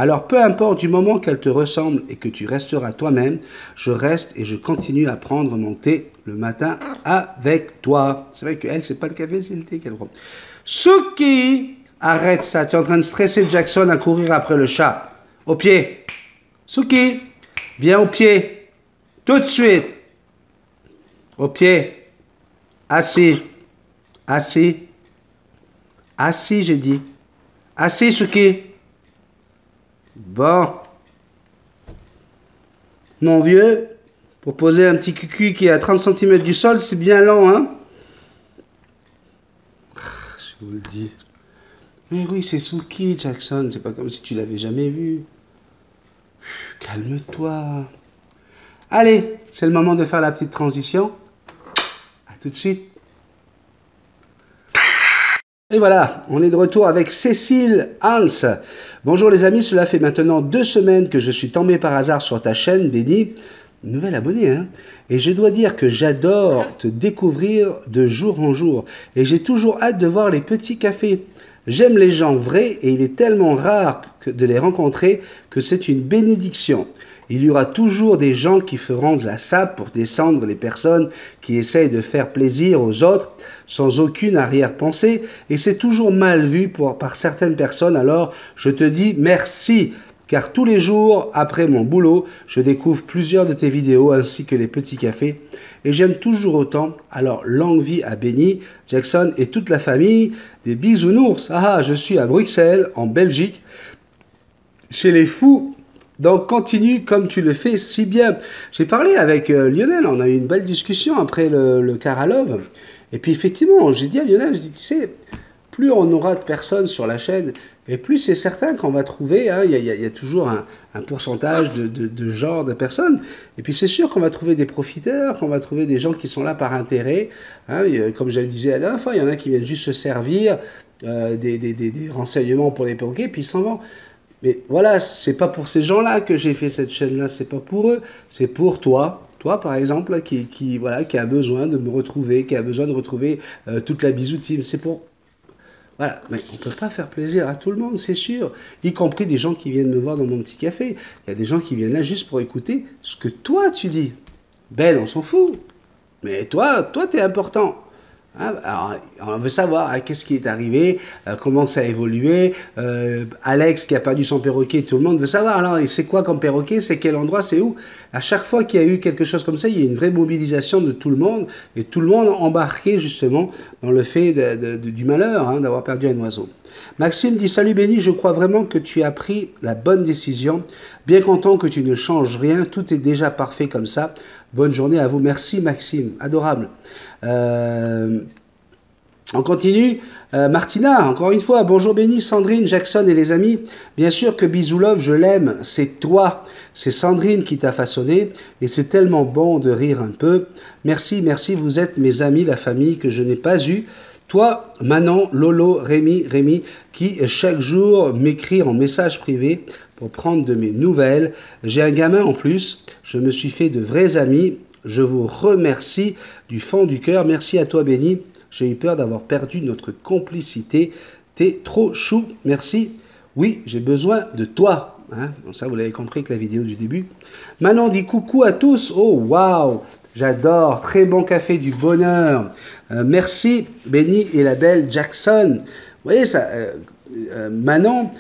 Alors, peu importe du moment qu'elle te ressemble et que tu resteras toi-même, je reste et je continue à prendre mon thé le matin avec toi. C'est vrai qu'elle, c'est pas le café, c'est le thé qu'elle prend. Suki, arrête ça. Tu es en train de stresser Jackson à courir après le chat. Au pied. Suki, viens au pied. Tout de suite. Au pied. Assis. Assis. Assis, j'ai dit. Assis, Suki. Bon. Mon vieux, pour poser un petit cucu qui est à 30 cm du sol, c'est bien lent, hein? Je vous le dis. Mais oui, c'est Suki, Jackson. C'est pas comme si tu l'avais jamais vu. Calme-toi. Allez, c'est le moment de faire la petite transition. À tout de suite. Et voilà, on est de retour avec Cécile Hans. Bonjour les amis, cela fait maintenant 2 semaines que je suis tombé par hasard sur ta chaîne, Benny. Nouvelle abonnée, hein? Et je dois dire que j'adore te découvrir de jour en jour. Et j'ai toujours hâte de voir les petits cafés. J'aime les gens vrais et il est tellement rare de les rencontrer que c'est une bénédiction. Il y aura toujours des gens qui feront de la sape pour descendre les personnes qui essayent de faire plaisir aux autres sans aucune arrière-pensée et c'est toujours mal vu par certaines personnes. Alors je te dis merci car tous les jours après mon boulot, je découvre plusieurs de tes vidéos ainsi que les petits cafés et j'aime toujours autant. Alors longue vie à Benny, Jackson et toute la famille. Des bisounours. Ah, je suis à Bruxelles, en Belgique, chez les fous. Donc continue comme tu le fais si bien. J'ai parlé avec Lionel, on a eu une belle discussion après le Karalov. Et puis effectivement, j'ai dit à Lionel, je dis, tu sais, plus on aura de personnes sur la chaîne, et plus c'est certain qu'on va trouver, hein, il y a toujours un pourcentage de genre de personnes, et puis c'est sûr qu'on va trouver des profiteurs, qu'on va trouver des gens qui sont là par intérêt, hein, comme je le disais la dernière fois, il y en a qui viennent juste se servir des renseignements pour les perroquets, puis ils s'en vont. Mais voilà, c'est pas pour ces gens-là que j'ai fait cette chaîne-là, c'est pas pour eux, c'est pour toi. Toi, par exemple, là, qui a besoin de me retrouver, qui a besoin de retrouver toute la Bisou Team, c'est pour... Voilà, mais on ne peut pas faire plaisir à tout le monde, c'est sûr. Y compris des gens qui viennent me voir dans mon petit café. Il y a des gens qui viennent là juste pour écouter ce que toi tu dis. Ben, on s'en fout. Mais toi, t'es important. Hein, alors, on veut savoir hein, qu'est-ce qui est arrivé, comment ça a évolué. Alex qui a perdu son perroquet, tout le monde veut savoir. Alors, c'est quoi comme perroquet, c'est quel endroit, c'est où. À chaque fois qu'il y a eu quelque chose comme ça, il y a une vraie mobilisation de tout le monde, et tout le monde embarqué justement dans le fait du malheur hein, d'avoir perdu un oiseau. Maxime dit « Salut Béni, je crois vraiment que tu as pris la bonne décision. Bien content que tu ne changes rien, tout est déjà parfait comme ça. Bonne journée à vous. » Merci Maxime, adorable. On continue. Martina, encore une fois, bonjour Béni, Sandrine, Jackson et les amis. Bien sûr que Bisou Love, je l'aime, c'est toi. C'est Sandrine qui t'a façonné et c'est tellement bon de rire un peu. Merci, merci, vous êtes mes amis, la famille que je n'ai pas eue. Toi, Manon, Lolo, Rémi, qui chaque jour m'écrit en message privé pour prendre de mes nouvelles. J'ai un gamin en plus, je me suis fait de vrais amis. Je vous remercie du fond du cœur. Merci à toi, Béni. J'ai eu peur d'avoir perdu notre complicité. T'es trop chou. Merci. Oui, j'ai besoin de toi. Hein, bon, ça, vous l'avez compris avec la vidéo du début. Manon dit coucou à tous. Oh, waouh, j'adore. Très bon café du bonheur. Merci, Béni et la belle Jackson. Vous voyez, ça, Manon,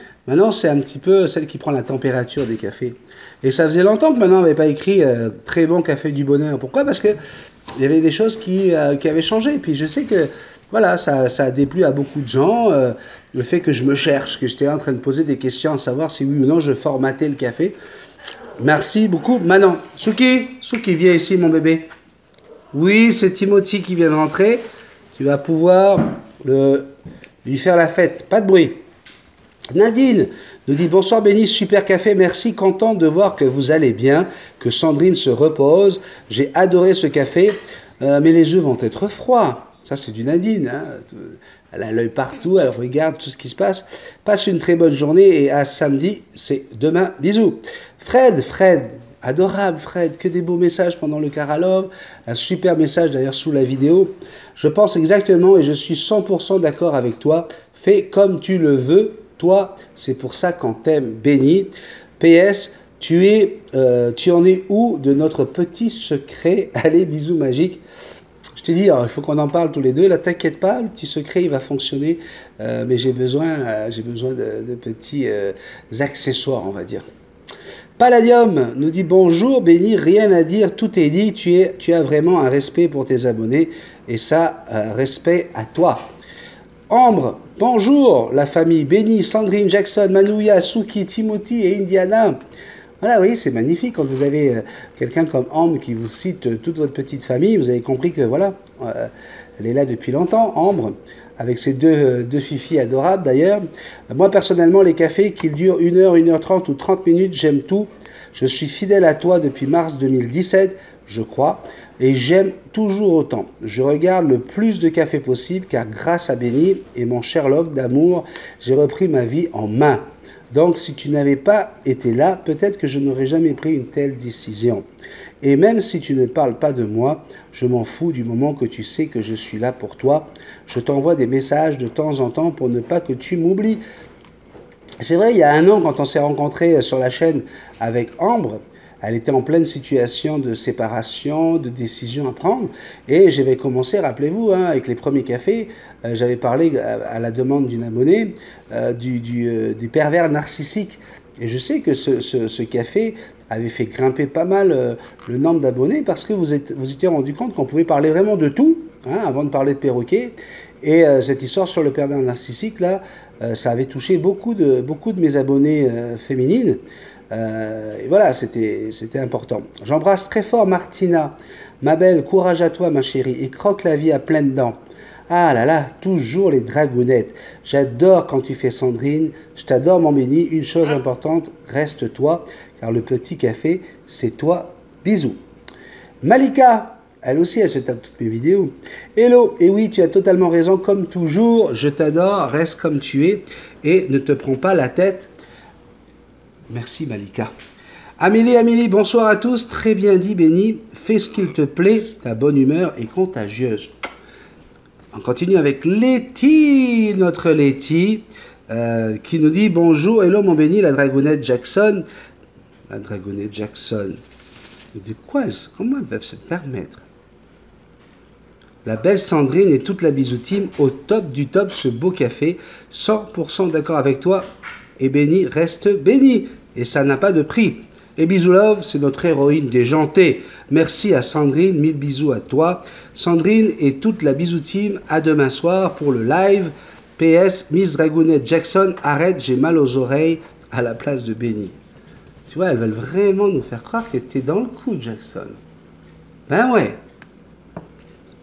c'est un petit peu celle qui prend la température des cafés. Et ça faisait longtemps que Manon n'avait pas écrit très bon café du bonheur. Pourquoi? Parce que il y avait des choses qui avaient changé. Et puis je sais que voilà, ça a déplu à beaucoup de gens. Le fait que je me cherche, que j'étais en train de poser des questions à savoir si oui ou non je formatais le café. Merci beaucoup. Manon, Souki, viens ici mon bébé. Oui, c'est Timothy qui vient de rentrer. Tu vas pouvoir lui faire la fête. Pas de bruit. Nadine nous dit bonsoir Béni, super café, merci, content de voir que vous allez bien, que Sandrine se repose. J'ai adoré ce café, mais les œufs vont être froids. Ça c'est du Nadine. Hein. Elle a l'œil partout, elle regarde tout ce qui se passe. Passe une très bonne journée et à samedi, c'est demain. Bisous. Fred, adorable Fred, que des beaux messages pendant le Karalov. Un super message d'ailleurs sous la vidéo. Je pense exactement et je suis 100% d'accord avec toi. Fais comme tu le veux. Toi, c'est pour ça qu'on t'aime, Béni. PS, tu en es où de notre petit secret? Allez, bisous magiques. Je t'ai dit, il faut qu'on en parle tous les deux. Là, t'inquiète pas, le petit secret, il va fonctionner. Mais j'ai besoin de petits accessoires, on va dire. Palladium nous dit bonjour, Béni, rien à dire, tout est dit. Tu as vraiment un respect pour tes abonnés. Et ça, respect à toi. Ambre, bonjour, la famille Béni, Sandrine, Jackson, Manouya, Suki, Timothy et Indiana. Voilà, oui, c'est magnifique quand vous avez quelqu'un comme Ambre qui vous cite toute votre petite famille. Vous avez compris que voilà, elle est là depuis longtemps, Ambre, avec ses deux fifis adorables d'ailleurs. Moi, personnellement, les cafés, qu'ils durent 1 heure, 1h30 ou 30 minutes, j'aime tout. Je suis fidèle à toi depuis mars 2017, je crois. Et j'aime toujours autant. Je regarde le plus de café possible car grâce à Béni et mon Sherlock d'amour, j'ai repris ma vie en main. Donc si tu n'avais pas été là, peut-être que je n'aurais jamais pris une telle décision. Et même si tu ne parles pas de moi, je m'en fous du moment que tu sais que je suis là pour toi. Je t'envoie des messages de temps en temps pour ne pas que tu m'oublies. C'est vrai, il y a 1 an, quand on s'est rencontrés sur la chaîne avec Ambre, elle était en pleine situation de séparation, de décision à prendre. Et j'avais commencé, rappelez-vous, hein, avec les premiers cafés, j'avais parlé à la demande d'une abonnée du pervers narcissique. Et je sais que ce café avait fait grimper pas mal le nombre d'abonnés parce que vous étiez rendu compte qu'on pouvait parler vraiment de tout, hein, avant de parler de perroquet. Et cette histoire sur le pervers narcissique, là, ça avait touché beaucoup de mes abonnés féminines. Et voilà, c'était important. J'embrasse très fort Martina, ma belle, courage à toi ma chérie, et croque la vie à pleines dents. Ah là là, toujours les dragounettes. J'adore quand tu fais Sandrine. Je t'adore, mon Béni. Une chose importante, reste toi, car le petit café, c'est toi. Bisous. Malika, elle aussi, elle se tape toutes mes vidéos. Hello, et oui, tu as totalement raison, comme toujours. Je t'adore, reste comme tu es et ne te prends pas la tête. Merci, Malika. Amélie, bonsoir à tous. Très bien dit, Béni. Fais ce qu'il te plaît. Ta bonne humeur est contagieuse. On continue avec Letty, notre Letty, qui nous dit bonjour, hello mon Béni, la dragounette Jackson. La dragounette Jackson. De quoi comment elles peuvent se permettre? La belle Sandrine et toute la bisou team au top du top, ce beau café. 100% d'accord avec toi. Et Béni reste béni. Et ça n'a pas de prix. Et bisous love, c'est notre héroïne déjantée. Merci à Sandrine, 1000 bisous à toi. Sandrine et toute la bisou team, à demain soir pour le live. PS, Miss Dragounette Jackson, arrête, j'ai mal aux oreilles à la place de Béni. Tu vois, elles veulent vraiment nous faire croire qu'elle était dans le coup, Jackson. Ben ouais.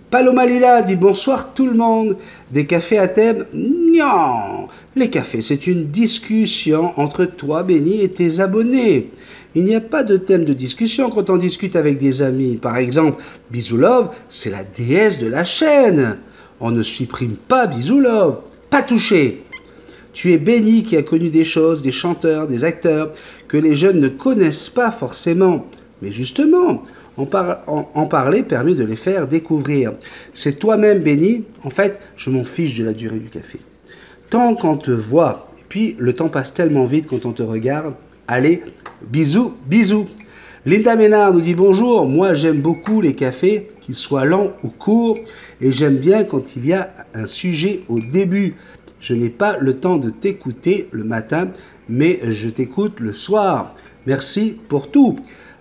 Paloma Lila dit bonsoir tout le monde. Des cafés à thème? Non. Les cafés, c'est une discussion entre toi, Béni, et tes abonnés. Il n'y a pas de thème de discussion quand on discute avec des amis. Par exemple, Bisou Love, c'est la déesse de la chaîne. On ne supprime pas Bisou Love. Pas touché. Tu es Béni qui a connu des choses, des chanteurs, des acteurs que les jeunes ne connaissent pas forcément. Mais justement, en parler permet de les faire découvrir. C'est toi-même, Béni. En fait, je m'en fiche de la durée du café. Tant qu'on te voit, et puis le temps passe tellement vite quand on te regarde. Allez, bisous, bisous. Linda Ménard nous dit bonjour. Moi, j'aime beaucoup les cafés, qu'ils soient lents ou courts. Et j'aime bien quand il y a un sujet au début. Je n'ai pas le temps de t'écouter le matin, mais je t'écoute le soir. Merci pour tout.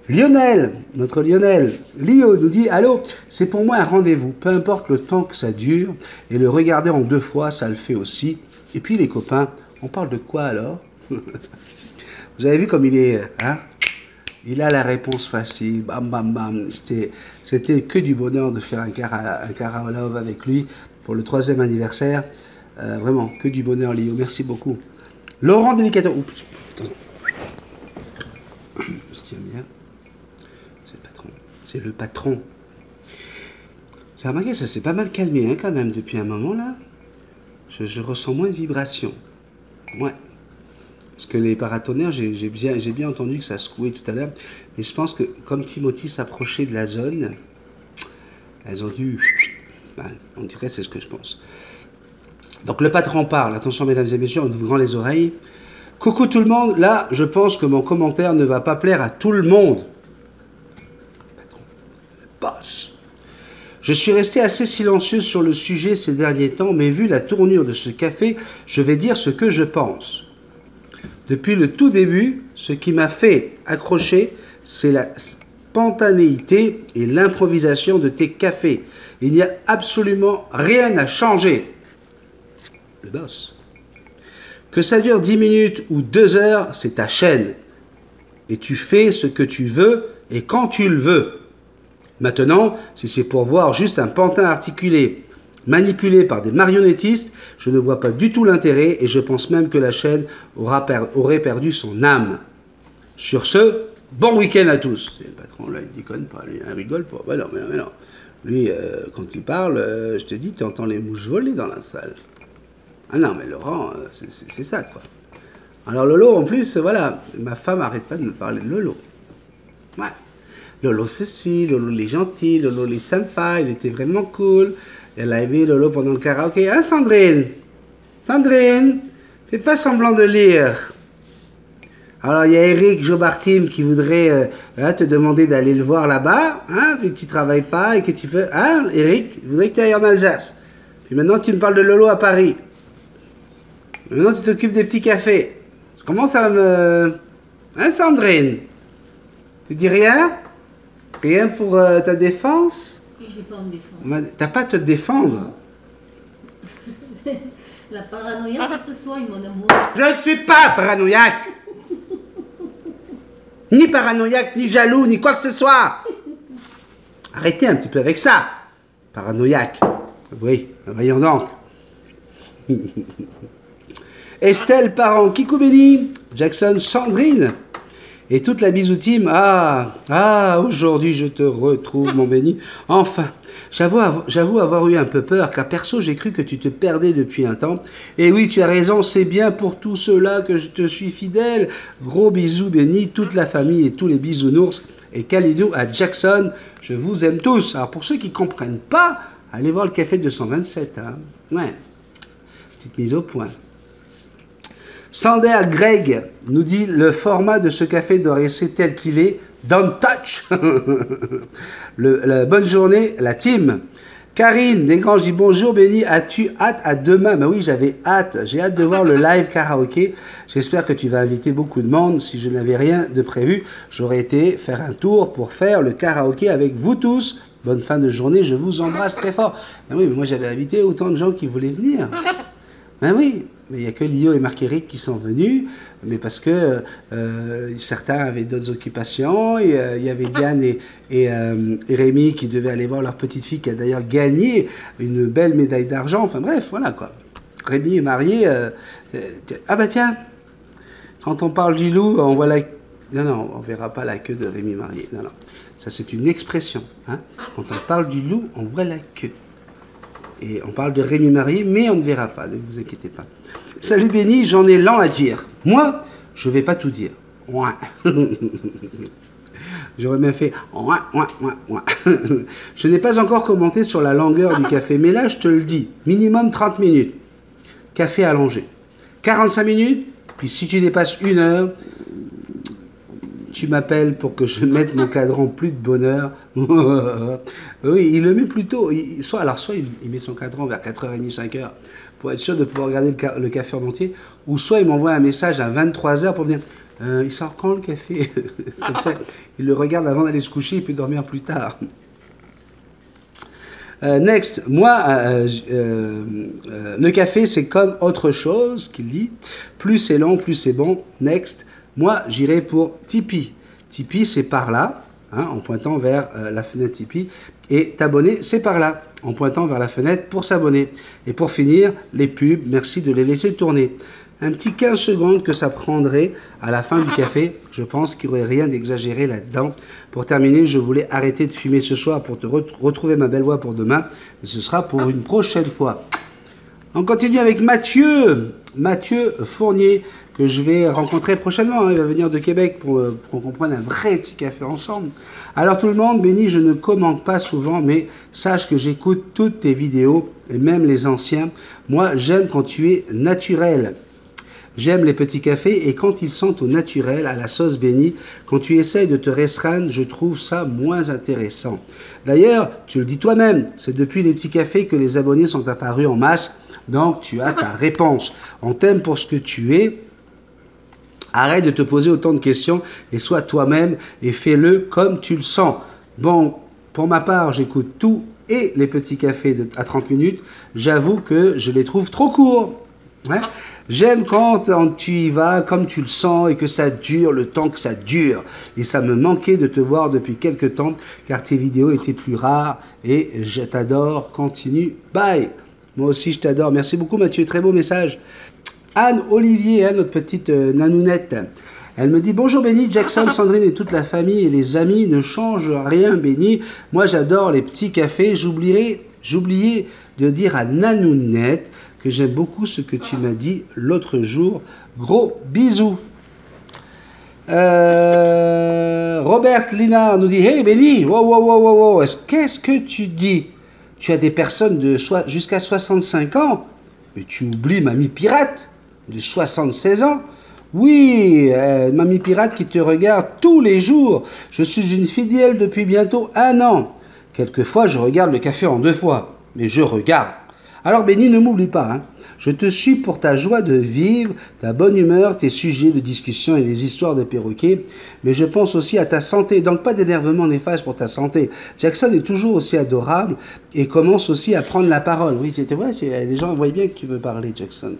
Lionel, notre Lionel, Lio nous dit « Allô, c'est pour moi un rendez-vous, peu importe le temps que ça dure, et le regarder en 2 fois, ça le fait aussi. Et puis les copains, on parle de quoi alors ?» Vous avez vu comme il est, hein? Il a la réponse facile, bam bam bam. C'était que du bonheur de faire un karaolove avec lui pour le 3e anniversaire. Vraiment, que du bonheur, Lio. Merci beaucoup. Laurent Délicateur. Oups, attends. Je tiens bien. C'est le patron. C'est le patron. Vous avez remarqué, ça s'est pas mal calmé hein, quand même depuis un moment là. Je ressens moins de vibrations. Ouais. Parce que les paratonnerres, j'ai bien entendu que ça secouait tout à l'heure. Mais je pense que comme Timothy s'approchait de la zone, elles ont dû... on dirait c'est ce que je pense. Donc le patron parle. Attention mesdames et messieurs, en ouvrant les oreilles. Coucou tout le monde. Là, je pense que mon commentaire ne va pas plaire à tout le monde. Le patron, le boss. Je suis resté assez silencieux sur le sujet ces derniers temps, mais vu la tournure de ce café, je vais dire ce que je pense. Depuis le tout début, ce qui m'a fait accrocher, c'est la spontanéité et l'improvisation de tes cafés. Il n'y a absolument rien à changer. Le boss. Que ça dure 10 minutes ou 2 heures, c'est ta chaîne. Et tu fais ce que tu veux et quand tu le veux. Maintenant, si c'est pour voir juste un pantin articulé manipulé par des marionnettistes, je ne vois pas du tout l'intérêt et je pense même que la chaîne aurait perdu son âme. Sur ce, bon week-end à tous. Et le patron, là, il déconne pas, il rigole pas. Ben non, mais non. Lui, quand il parle, je te dis, tu entends les mouches voler dans la salle. Ah non, mais Laurent, c'est ça, quoi. Alors Lolo, en plus, voilà, ma femme n'arrête pas de me parler de Lolo. Ouais. Lolo ceci, Lolo il est gentil, Lolo il est sympa, il était vraiment cool. Elle a aimé Lolo pendant le karaoké. Hein, Sandrine? Sandrine, fais pas semblant de lire. Alors, il y a Eric Jobartim qui voudrait te demander d'aller le voir là-bas, hein, vu que tu travailles pas et que tu fais... Hein, Eric, il voudrait que tu ailles en Alsace. Puis maintenant, tu me parles de Lolo à Paris. Maintenant, tu t'occupes des petits cafés. Comment ça me... Hein, Sandrine? Tu dis rien? Rien pour ta défense? Je vais pas me défendre. T'as pas à te défendre. La paranoïa, c'est ce soir, mon amour. Je ne suis pas paranoïaque. Ni paranoïaque, ni jaloux, ni quoi que ce soit. Arrêtez un petit peu avec ça. Paranoïaque. Oui, voyons donc. Estelle Parent, Kikou Béni, Jackson, Sandrine et toute la bisou team. Ah, aujourd'hui je te retrouve mon béni. Enfin, j'avoue avoir eu un peu peur car perso j'ai cru que tu te perdais depuis un temps. Et oui, tu as raison, c'est bien pour tout cela que je te suis fidèle. Gros bisous béni, toute la famille et tous les bisounours. Et Khalidou à Jackson, je vous aime tous. Alors pour ceux qui ne comprennent pas, allez voir le café 227. Hein. Ouais, petite mise au point. Sander Greg nous dit le format de ce café doit rester tel qu'il est. Don't touch. Bonne journée, la team. Karine Desgranges dit bonjour Béni, as-tu hâte à demain? Ben oui, j'avais hâte. J'ai hâte de voir le live karaoké. J'espère que tu vas inviter beaucoup de monde. Si je n'avais rien de prévu, j'aurais été faire un tour pour faire le karaoké avec vous tous. Bonne fin de journée, je vous embrasse très fort. Ben oui, mais moi j'avais invité autant de gens qui voulaient venir. Ben oui. Mais il n'y a que Lio et Marc-Éric qui sont venus, mais parce que certains avaient d'autres occupations. Et, il y avait Diane et Rémi qui devaient aller voir leur petite fille qui a d'ailleurs gagné une belle médaille d'argent. Enfin bref, voilà quoi. Rémi est marié. Ah bah tiens, quand on parle du loup, on voit la... Non, on verra pas la queue de Rémi marié. Non. Ça c'est une expression. Hein. Quand on parle du loup, on voit la queue. Et on parle de Rémi marié, mais on ne verra pas, ne vous inquiétez pas. Salut Béni, j'en ai lent à dire. Moi, je ne vais pas tout dire. Ouais. J'aurais bien fait ouais. Je n'ai pas encore commenté sur la longueur du café, mais là, je te le dis, minimum 30 minutes. Café allongé. 45 minutes, puis si tu dépasses 1 heure, tu m'appelles pour que je mette mon cadran plus de bonheur. Oui, il le met plus tôt. Soit il met son cadran vers 4h30, 5h, pour être sûr de pouvoir regarder le café en entier, ou soit il m'envoie un message à 23h pour me dire il sort quand le café? Comme ça, il le regarde avant d'aller se coucher et puis dormir plus tard. Next, moi, le café, c'est comme autre chose qu'il dit. Plus c'est long, plus c'est bon. Next, moi, j'irai pour Tipeee. Tipeee, c'est par là, hein, en pointant vers la fenêtre Tipeee. Et t'abonner, c'est par là, en pointant vers la fenêtre pour s'abonner. Et pour finir, les pubs, merci de les laisser tourner. Un petit 15 secondes que ça prendrait à la fin du café. Je pense qu'il n'y aurait rien d'exagéré là-dedans. Pour terminer, je voulais arrêter de fumer ce soir pour te retrouver ma belle voix pour demain. Mais ce sera pour une prochaine fois. On continue avec Mathieu Fournier, que je vais rencontrer prochainement. Il va venir de Québec pour qu'on comprenne un vrai petit café ensemble. Alors tout le monde, Béni, je ne commente pas souvent, mais sache que j'écoute toutes tes vidéos, et même les anciens. Moi, j'aime quand tu es naturel. J'aime les petits cafés et quand ils sont au naturel, à la sauce bénie, quand tu essayes de te restreindre, je trouve ça moins intéressant. D'ailleurs, tu le dis toi-même, c'est depuis les petits cafés que les abonnés sont apparus en masse, donc tu as ta réponse. On t'aime pour ce que tu es. Arrête de te poser autant de questions et sois toi-même et fais-le comme tu le sens. Bon, pour ma part, j'écoute tout et les petits cafés à 30 minutes. J'avoue que je les trouve trop courts. Ouais. J'aime quand tu y vas comme tu le sens et que ça dure le temps que ça dure. Et ça me manquait de te voir depuis quelques temps car tes vidéos étaient plus rares et je t'adore. Continue. Bye. Moi aussi, je t'adore. Merci beaucoup, Mathieu. Très beau message. Anne-Olivier, hein, notre petite nanounette. Elle me dit « Bonjour Béni, Jackson, Sandrine et toute la famille et les amis ne changent rien Béni. Moi j'adore les petits cafés. J'oubliais de dire à Nanounette que j'aime beaucoup ce que tu m'as dit l'autre jour. Gros bisous. » Robert Lina nous dit « Hey Béni, wow. Qu'est-ce que tu dis? Tu as des personnes jusqu'à 65 ans, mais tu oublies Mamie Pirate de 76 ans. Oui, Mamie Pirate qui te regarde tous les jours. Je suis une fidèle depuis bientôt 1 an. Quelquefois, je regarde le café en 2 fois, mais je regarde. Alors Béni, ne m'oublie pas, hein. Je te suis pour ta joie de vivre, ta bonne humeur, tes sujets de discussion et les histoires de perroquets, mais je pense aussi à ta santé, donc pas d'énervement néfaste pour ta santé. Jackson est toujours aussi adorable et commence aussi à prendre la parole. Oui, c'était vrai, les gens voient bien que tu veux parler, Jackson.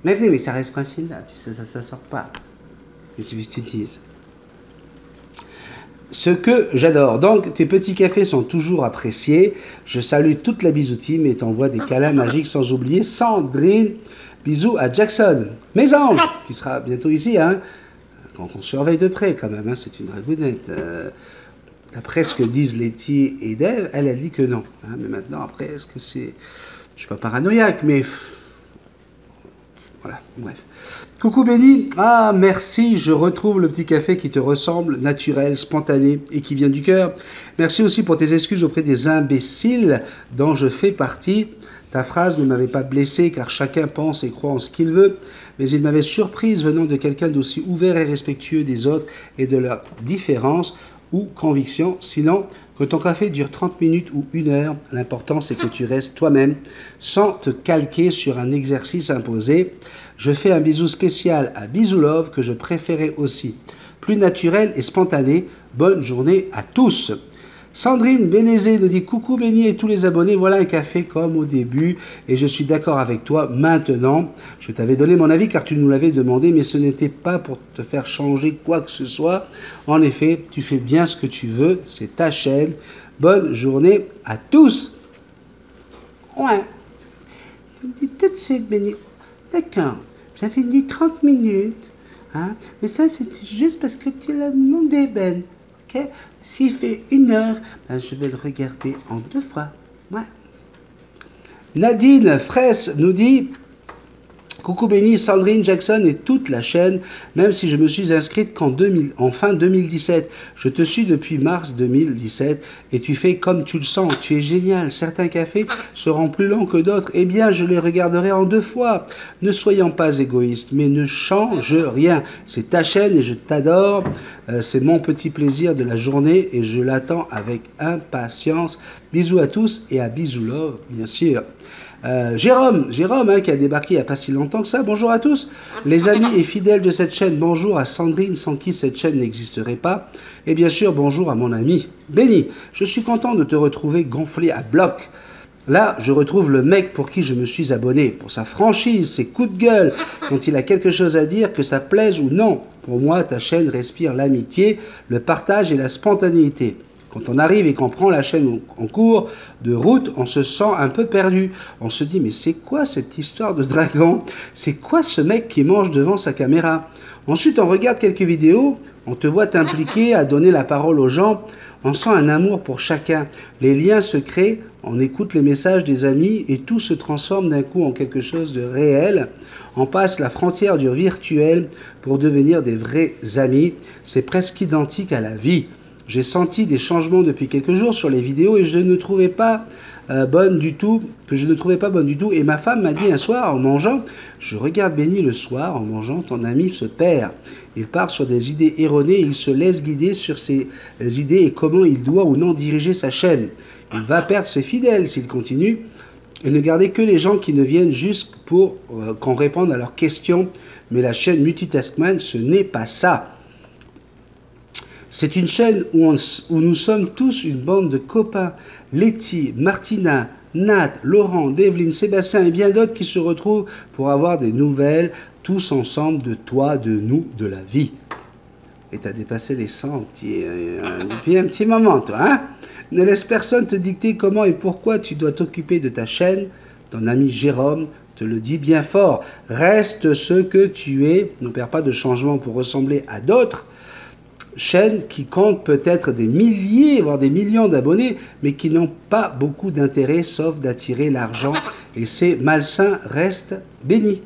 Mais oui, mais ça reste coincé là, tu sais, ça sort pas. Mais c'est ce que tu dises. Ce que j'adore. Donc, tes petits cafés sont toujours appréciés. Je salue toute la Bisou Team et t'envoie des câlins magiques, sans oublier Sandrine. Bisous à Jackson. Mes anges, qui sera bientôt ici, hein. On surveille de près quand même, hein. C'est une dragounette. D'après ce que disent Letty et Dave, elle dit que non. Hein. Mais maintenant, après, est-ce que c'est... Je suis pas paranoïaque, mais... Voilà, bref. Coucou Benny, ah merci, je retrouve le petit café qui te ressemble, naturel, spontané et qui vient du cœur. Merci aussi pour tes excuses auprès des imbéciles dont je fais partie. Ta phrase ne m'avait pas blessé car chacun pense et croit en ce qu'il veut, mais il m'avait surprise venant de quelqu'un d'aussi ouvert et respectueux des autres et de leurs différences ou convictions. Sinon, que ton café dure 30 minutes ou 1 heure, l'important c'est que tu restes toi-même sans te calquer sur un exercice imposé. Je fais un bisou spécial à Bisou Love que je préférais aussi. Plus naturel et spontané. Bonne journée à tous. Sandrine Bénézé nous dit coucou Béni et tous les abonnés, voilà un café comme au début et je suis d'accord avec toi maintenant. Je t'avais donné mon avis car tu nous l'avais demandé mais ce n'était pas pour te faire changer quoi que ce soit. En effet, tu fais bien ce que tu veux, c'est ta chaîne. Bonne journée à tous. Ouais. Tu me dis tout de suite Béni. D'accord, j'avais dit 30 minutes, hein, mais ça c'était juste parce que tu l'as demandé Ben, ok. S'il fait 1 heure, ben, je vais le regarder en 2 fois. Ouais. Nadine Fraisse nous dit coucou Benny, Sandrine, Jackson et toute la chaîne, même si je me suis inscrite en fin 2017. Je te suis depuis mars 2017 et tu fais comme tu le sens. Tu es génial. Certains cafés seront plus longs que d'autres. Eh bien, je les regarderai en 2 fois. Ne soyons pas égoïstes, mais ne change rien. C'est ta chaîne et je t'adore. C'est mon petit plaisir de la journée et je l'attends avec impatience. Bisous à tous et à Bisou Love, bien sûr. Jérôme hein, qui a débarqué il n'y a pas si longtemps que ça. Bonjour à tous, les amis et fidèles de cette chaîne. Bonjour à Sandrine, sans qui cette chaîne n'existerait pas. Et bien sûr, bonjour à mon ami Benny. Je suis content de te retrouver gonflé à bloc. Là, je retrouve le mec pour qui je me suis abonné, pour sa franchise, ses coups de gueule, quand il a quelque chose à dire, que ça plaise ou non. Pour moi, ta chaîne respire l'amitié, le partage et la spontanéité. Quand on arrive et qu'on prend la chaîne en cours de route, on se sent un peu perdu. On se dit, mais c'est quoi cette histoire de dragon? C'est quoi ce mec qui mange devant sa caméra? Ensuite, on regarde quelques vidéos, on te voit t'impliquer à donner la parole aux gens. On sent un amour pour chacun. Les liens se créent, on écoute les messages des amis et tout se transforme d'un coup en quelque chose de réel. On passe la frontière du virtuel pour devenir des vrais amis. C'est presque identique à la vie. J'ai senti des changements depuis quelques jours sur les vidéos et je ne trouvais pas bonne du tout, Et ma femme m'a dit un soir en mangeant, je regarde Benny le soir en mangeant, ton ami se perd. Il part sur des idées erronées, il se laisse guider sur ses idées et comment il doit ou non diriger sa chaîne. Il va perdre ses fidèles s'il continue et ne garder que les gens qui ne viennent juste pour qu'on réponde à leurs questions. Mais la chaîne Multitaskman, ce n'est pas ça. C'est une chaîne où nous sommes tous une bande de copains. Letty, Martina, Nat, Laurent, Develyne, Sébastien et bien d'autres qui se retrouvent pour avoir des nouvelles, tous ensemble de toi, de nous, de la vie. Et tu as dépassé les 100 depuis un petit moment, toi, hein? Ne laisse personne te dicter comment et pourquoi tu dois t'occuper de ta chaîne. Ton ami Jérôme te le dit bien fort. Reste ce que tu es. N'opère pas de changement pour ressembler à d'autres. Chaînes qui comptent peut-être des milliers, voire des millions d'abonnés, mais qui n'ont pas beaucoup d'intérêt, sauf d'attirer l'argent. Et c'est malsain, reste béni.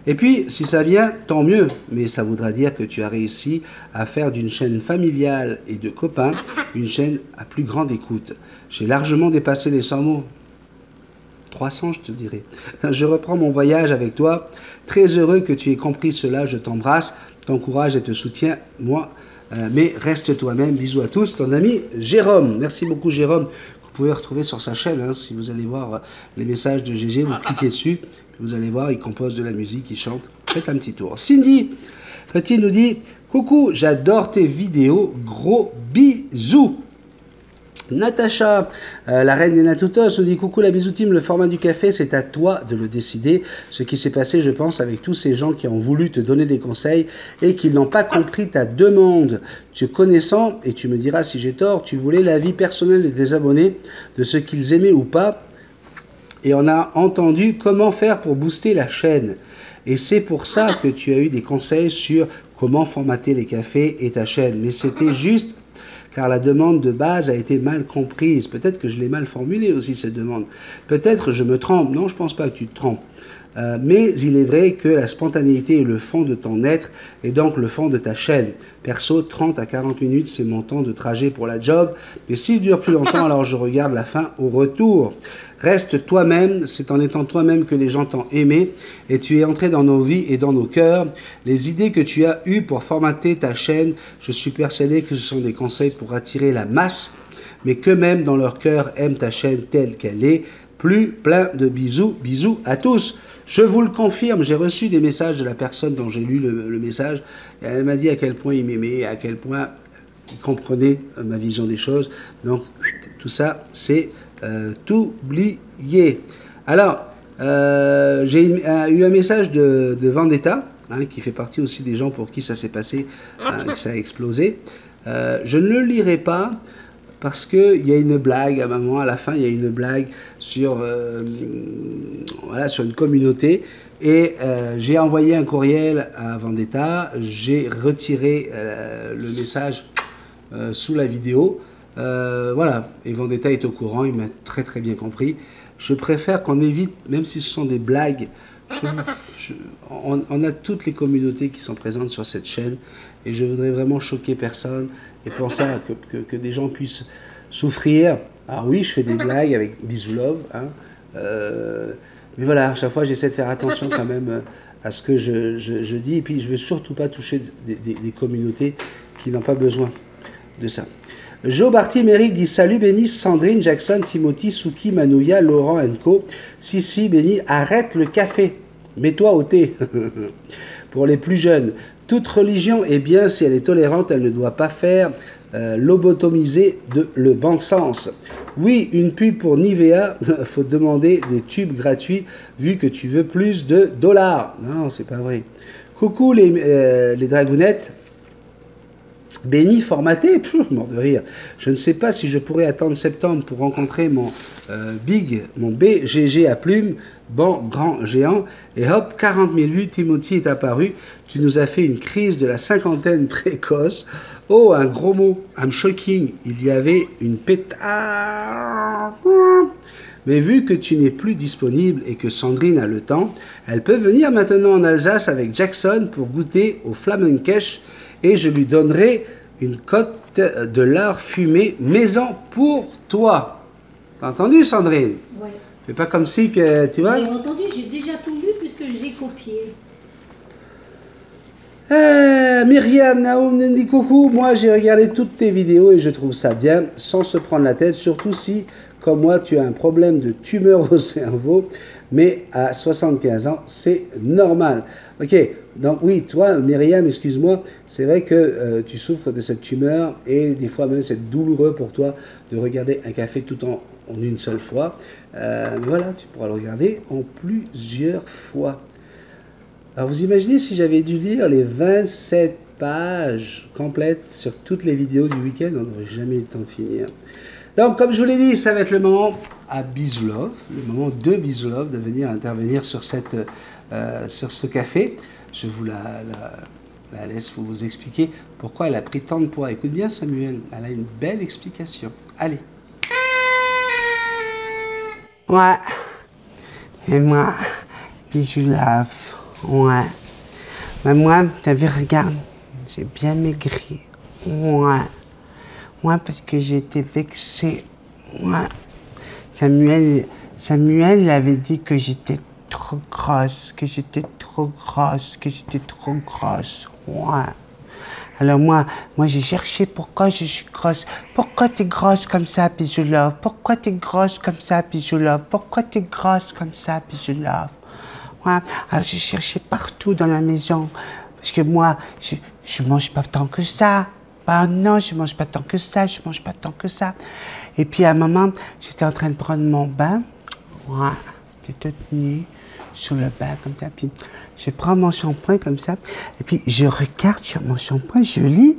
Et puis, si ça vient, tant mieux, mais ça voudra dire que tu as réussi à faire d'une chaîne familiale et de copains une chaîne à plus grande écoute. J'ai largement dépassé les 100 mots. 300, je te dirais. Je reprends mon voyage avec toi. Très heureux que tu aies compris cela. Je t'embrasse, t'encourage et te soutiens, moi. Mais reste toi-même. Bisous à tous. Ton ami Jérôme. Merci beaucoup Jérôme. Vous pouvez retrouver sur sa chaîne. Hein, si vous allez voir les messages de GG, vous cliquez dessus. Vous allez voir, il compose de la musique, il chante. Faites un petit tour. Cindy Petit nous dit « Coucou, j'adore tes vidéos. Gros bisous. » Natacha, la reine des Natutos, nous dit coucou la bisou team, le format du café c'est à toi de le décider. Ce qui s'est passé je pense avec tous ces gens qui ont voulu te donner des conseils et qui n'ont pas compris ta demande. Tu connaissant, et tu me diras si j'ai tort, tu voulais l'avis personnel de tes abonnés, de ce qu'ils aimaient ou pas. Et on a entendu comment faire pour booster la chaîne. Et c'est pour ça que tu as eu des conseils sur comment formater les cafés et ta chaîne. Mais c'était juste car la demande de base a été mal comprise. Peut-être que je l'ai mal formulée aussi, cette demande. Peut-être je me trompe. Non, je ne pense pas que tu te trompes. Mais il est vrai que la spontanéité est le fond de ton être et donc le fond de ta chaîne. Perso, 30 à 40 minutes, c'est mon temps de trajet pour la job. Mais s'il dure plus longtemps, alors je regarde la fin au retour. Reste toi-même, c'est en étant toi-même que les gens t'ont aimé et tu es entré dans nos vies et dans nos cœurs. Les idées que tu as eues pour formater ta chaîne, je suis persuadé que ce sont des conseils pour attirer la masse, mais qu'eux-mêmes dans leur cœur aiment ta chaîne telle qu'elle est. Plus plein de bisous, bisous à tous. Je vous le confirme, j'ai reçu des messages de la personne dont j'ai lu le message. Et elle m'a dit à quel point il m'aimait, à quel point il comprenait ma vision des choses. Donc tout ça, c'est oublié. Alors, j'ai eu un message de Vendetta, qui fait partie aussi des gens pour qui ça s'est passé, que ça a explosé. Je ne le lirai pas parce qu'il y a une blague, à un moment, à la fin, il y a une blague sur, voilà, sur une communauté. Et j'ai envoyé un courriel à Vendetta, j'ai retiré le message sous la vidéo. Voilà, et Vendetta est au courant, il m'a très très bien compris. Je préfère qu'on évite, même si ce sont des blagues, on a toutes les communautés qui sont présentes sur cette chaîne et je voudrais vraiment choquer personne et penser que des gens puissent souffrir. Alors oui, je fais des blagues avec Bisou Love, mais voilà, à chaque fois j'essaie de faire attention quand même à ce que je dis et puis je ne veux surtout pas toucher des communautés qui n'ont pas besoin de ça. Joe Barty Méric dit salut Benny, Sandrine, Jackson, Timothy, Suki, Manouya, Laurent Co. Si, Benny, arrête le café, mets-toi au thé. Pour les plus jeunes, toute religion est bien si elle est tolérante, elle ne doit pas faire lobotomiser le bon sens. Oui, une pub pour Nivea, faut demander des tubes gratuits vu que tu veux plus de dollars. Non, c'est pas vrai. Coucou les dragounettes. Benny formaté, mort de rire. Je ne sais pas si je pourrais attendre septembre pour rencontrer mon BGG à plumes, bon, grand, géant. Et hop, 40 000 vues, Timothy est apparu. Tu nous as fait une crise de la cinquantaine précoce. Oh, un gros mot, I'm shocking. Il y avait une pétard. Mais vu que tu n'es plus disponible et que Sandrine a le temps, elle peut venir maintenant en Alsace avec Jackson pour goûter au Flammenkesh et je lui donnerai une cote de lard fumé maison pour toi. T'as entendu, Sandrine? Oui. Fais pas comme si que, tu vois. J'ai entendu, j'ai déjà tout lu puisque j'ai copié. Myriam Naoum nous dit coucou, moi j'ai regardé toutes tes vidéos et je trouve ça bien, sans se prendre la tête, surtout si, comme moi, tu as un problème de tumeur au cerveau, mais à 75 ans, c'est normal. Ok, donc oui, toi, Myriam, excuse-moi, c'est vrai que tu souffres de cette tumeur et des fois même c'est douloureux pour toi de regarder un café tout en une seule fois. Mais voilà, tu pourras le regarder en plusieurs fois. Alors vous imaginez si j'avais dû lire les 27 pages complètes sur toutes les vidéos du week-end, on n'aurait jamais eu le temps de finir. Donc comme je vous l'ai dit, ça va être le moment à Bisou Love, le moment de Bisou Love de venir intervenir sur, sur ce café. Je vous la laisse vous expliquer pourquoi elle a pris tant de poids. Écoute bien Samuel, elle a une belle explication. Allez. Ouais, et moi, Bisou Love. Ouais. Mais moi, t'as vu, regarde, j'ai bien maigri. Ouais. Ouais, parce que j'ai été vexée. Ouais. Samuel, il avait dit que j'étais trop grosse, que j'étais trop grosse. Ouais. Alors moi j'ai cherché pourquoi je suis grosse. Pourquoi t'es grosse comme ça, Bisou Love? Pourquoi t'es grosse comme ça, Bisou Love? Pourquoi t'es grosse comme ça, Bisou Love? Ouais. Alors j'ai cherché partout dans la maison. Parce que moi, je mange pas tant que ça. Ah non, je mange pas tant que ça, Et puis à un moment, j'étais en train de prendre mon bain. Ouais, j'étais toute nue sur le bain comme ça. Puis je prends mon shampoing comme ça. Et puis je regarde sur mon shampoing, je lis.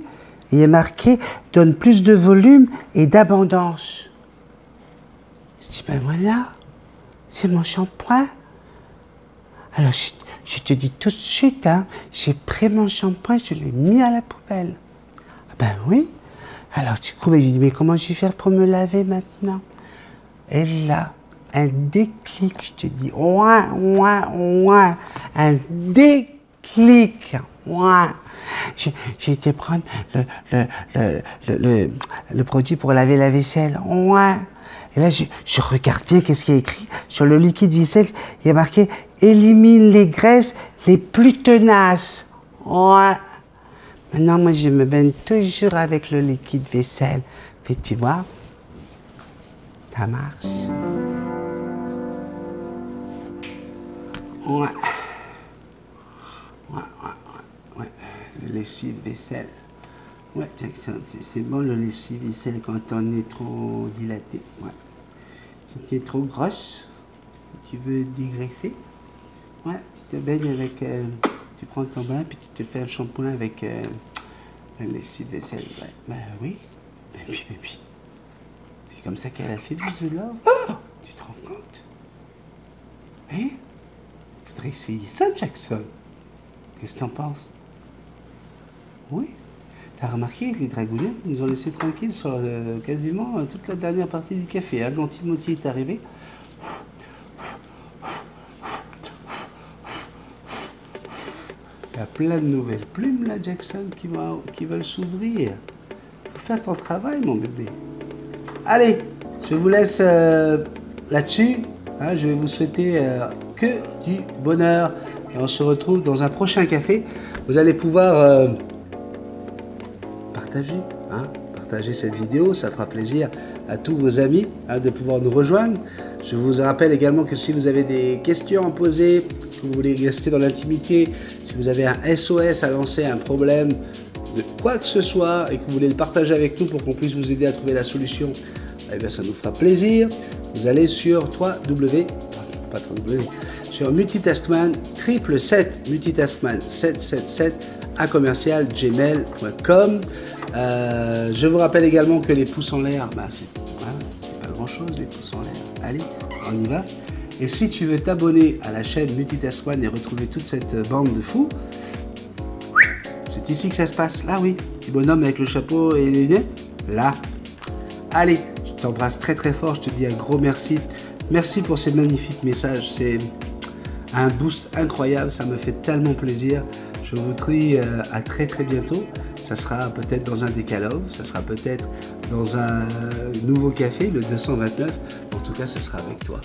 Il est marqué « Donne plus de volume et d'abondance ». Je dis « Ben voilà, c'est mon shampoing ». Alors je te dis tout de suite, hein, j'ai pris mon shampoing, je l'ai mis à la poubelle. Ah ben oui. Alors du coup, j'ai dit « Mais comment je vais faire pour me laver maintenant ?» Et là, un déclic, je te dis « Ouin, ouin, ouin ». Un déclic. Ouin. J'ai été prendre le produit pour laver la vaisselle. Ouais. Et là, je regarde bien qu'est-ce qu'il y a écrit. Sur le liquide vaisselle, il y a marqué « Élimine les graisses les plus tenaces ». Ouais. Maintenant, moi, je me baigne toujours avec le liquide vaisselle. Puis tu vois, ça marche. Ouais. Le lessive vaisselle. Ouais, Jackson, c'est bon le lessive vaisselle quand on est trop dilaté. Ouais. Si tu es trop grosse, tu veux dégraisser, ouais, tu te baignes avec. Tu prends ton bain puis tu te fais un shampoing avec le lessive vaisselle. Ouais. Ben oui. Ben oui. C'est comme ça qu'elle a fait, Bisou là. Oh, tu te rends compte? Hein? Faudrait essayer ça, Jackson. Qu'est-ce que t'en penses? Oui. T'as remarqué que les dragounets nous ont laissé tranquilles sur quasiment toute la dernière partie du café. Hein? Quand Timothy est arrivé. Il y a plein de nouvelles plumes là, Jackson, qui veulent s'ouvrir. Faut faire ton travail, mon bébé. Allez, je vous laisse là-dessus. Hein? Je vais vous souhaiter que du bonheur. Et on se retrouve dans un prochain café. Vous allez pouvoir partager cette vidéo. Ça fera plaisir à tous vos amis de pouvoir nous rejoindre. Je vous rappelle également que si vous avez des questions à poser, que vous voulez rester dans l'intimité, si vous avez un SOS à lancer, un problème de quoi que ce soit et que vous voulez le partager avec nous pour qu'on puisse vous aider à trouver la solution, eh bien ça nous fera plaisir. Vous allez sur sur Multitaskman 777 Multitaskman 777 à commercial@gmail.com. Je vous rappelle également que les pouces en l'air, c'est pas grand chose les pouces en l'air. Allez, on y va. Et si tu veux t'abonner à la chaîne Multitaskman et retrouver toute cette bande de fous, c'est ici que ça se passe. Là, oui. Petit bonhomme avec le chapeau et les lunettes. Là. Allez, je t'embrasse très très fort. Je te dis un gros merci. Merci pour ces magnifiques messages. C'est un boost incroyable. Ça me fait tellement plaisir. Je vous dis à très très bientôt. Ça sera peut-être dans un décalogue. Ça sera peut-être dans un nouveau café, le 229. En tout cas, ça sera avec toi.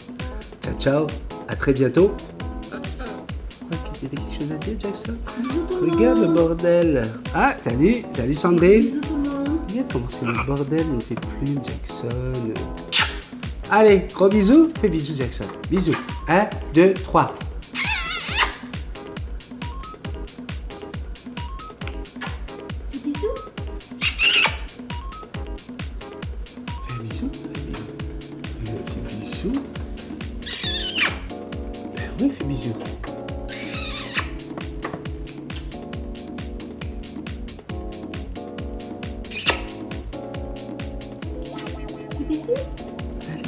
Ciao, ciao. À très bientôt. Il y avait quelque chose à dire, Jackson? Regarde le bordel. Ah, salut Sandrine. Bisous tout le monde. Regarde comment c'est le bordel, ne fait plus, Jackson. Allez, gros bisous. Fais bisous, Jackson. Bisous. 1, 2, 3. Bisous. Fais un bisou. Fais un petit bisou. Ben oui, fais bisous.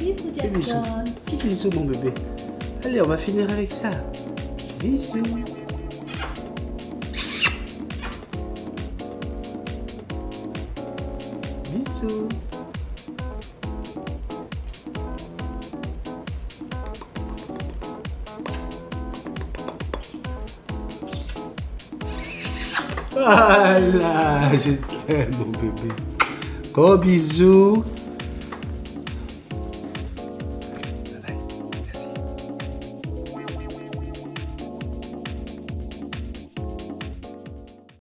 Bisous, Fais bisous. Jackson. Petit bisou, mon bébé. Allez, on va finir avec ça. Bisous. Bisous. Voilà, je t'aime, mon bébé. Gros bisous.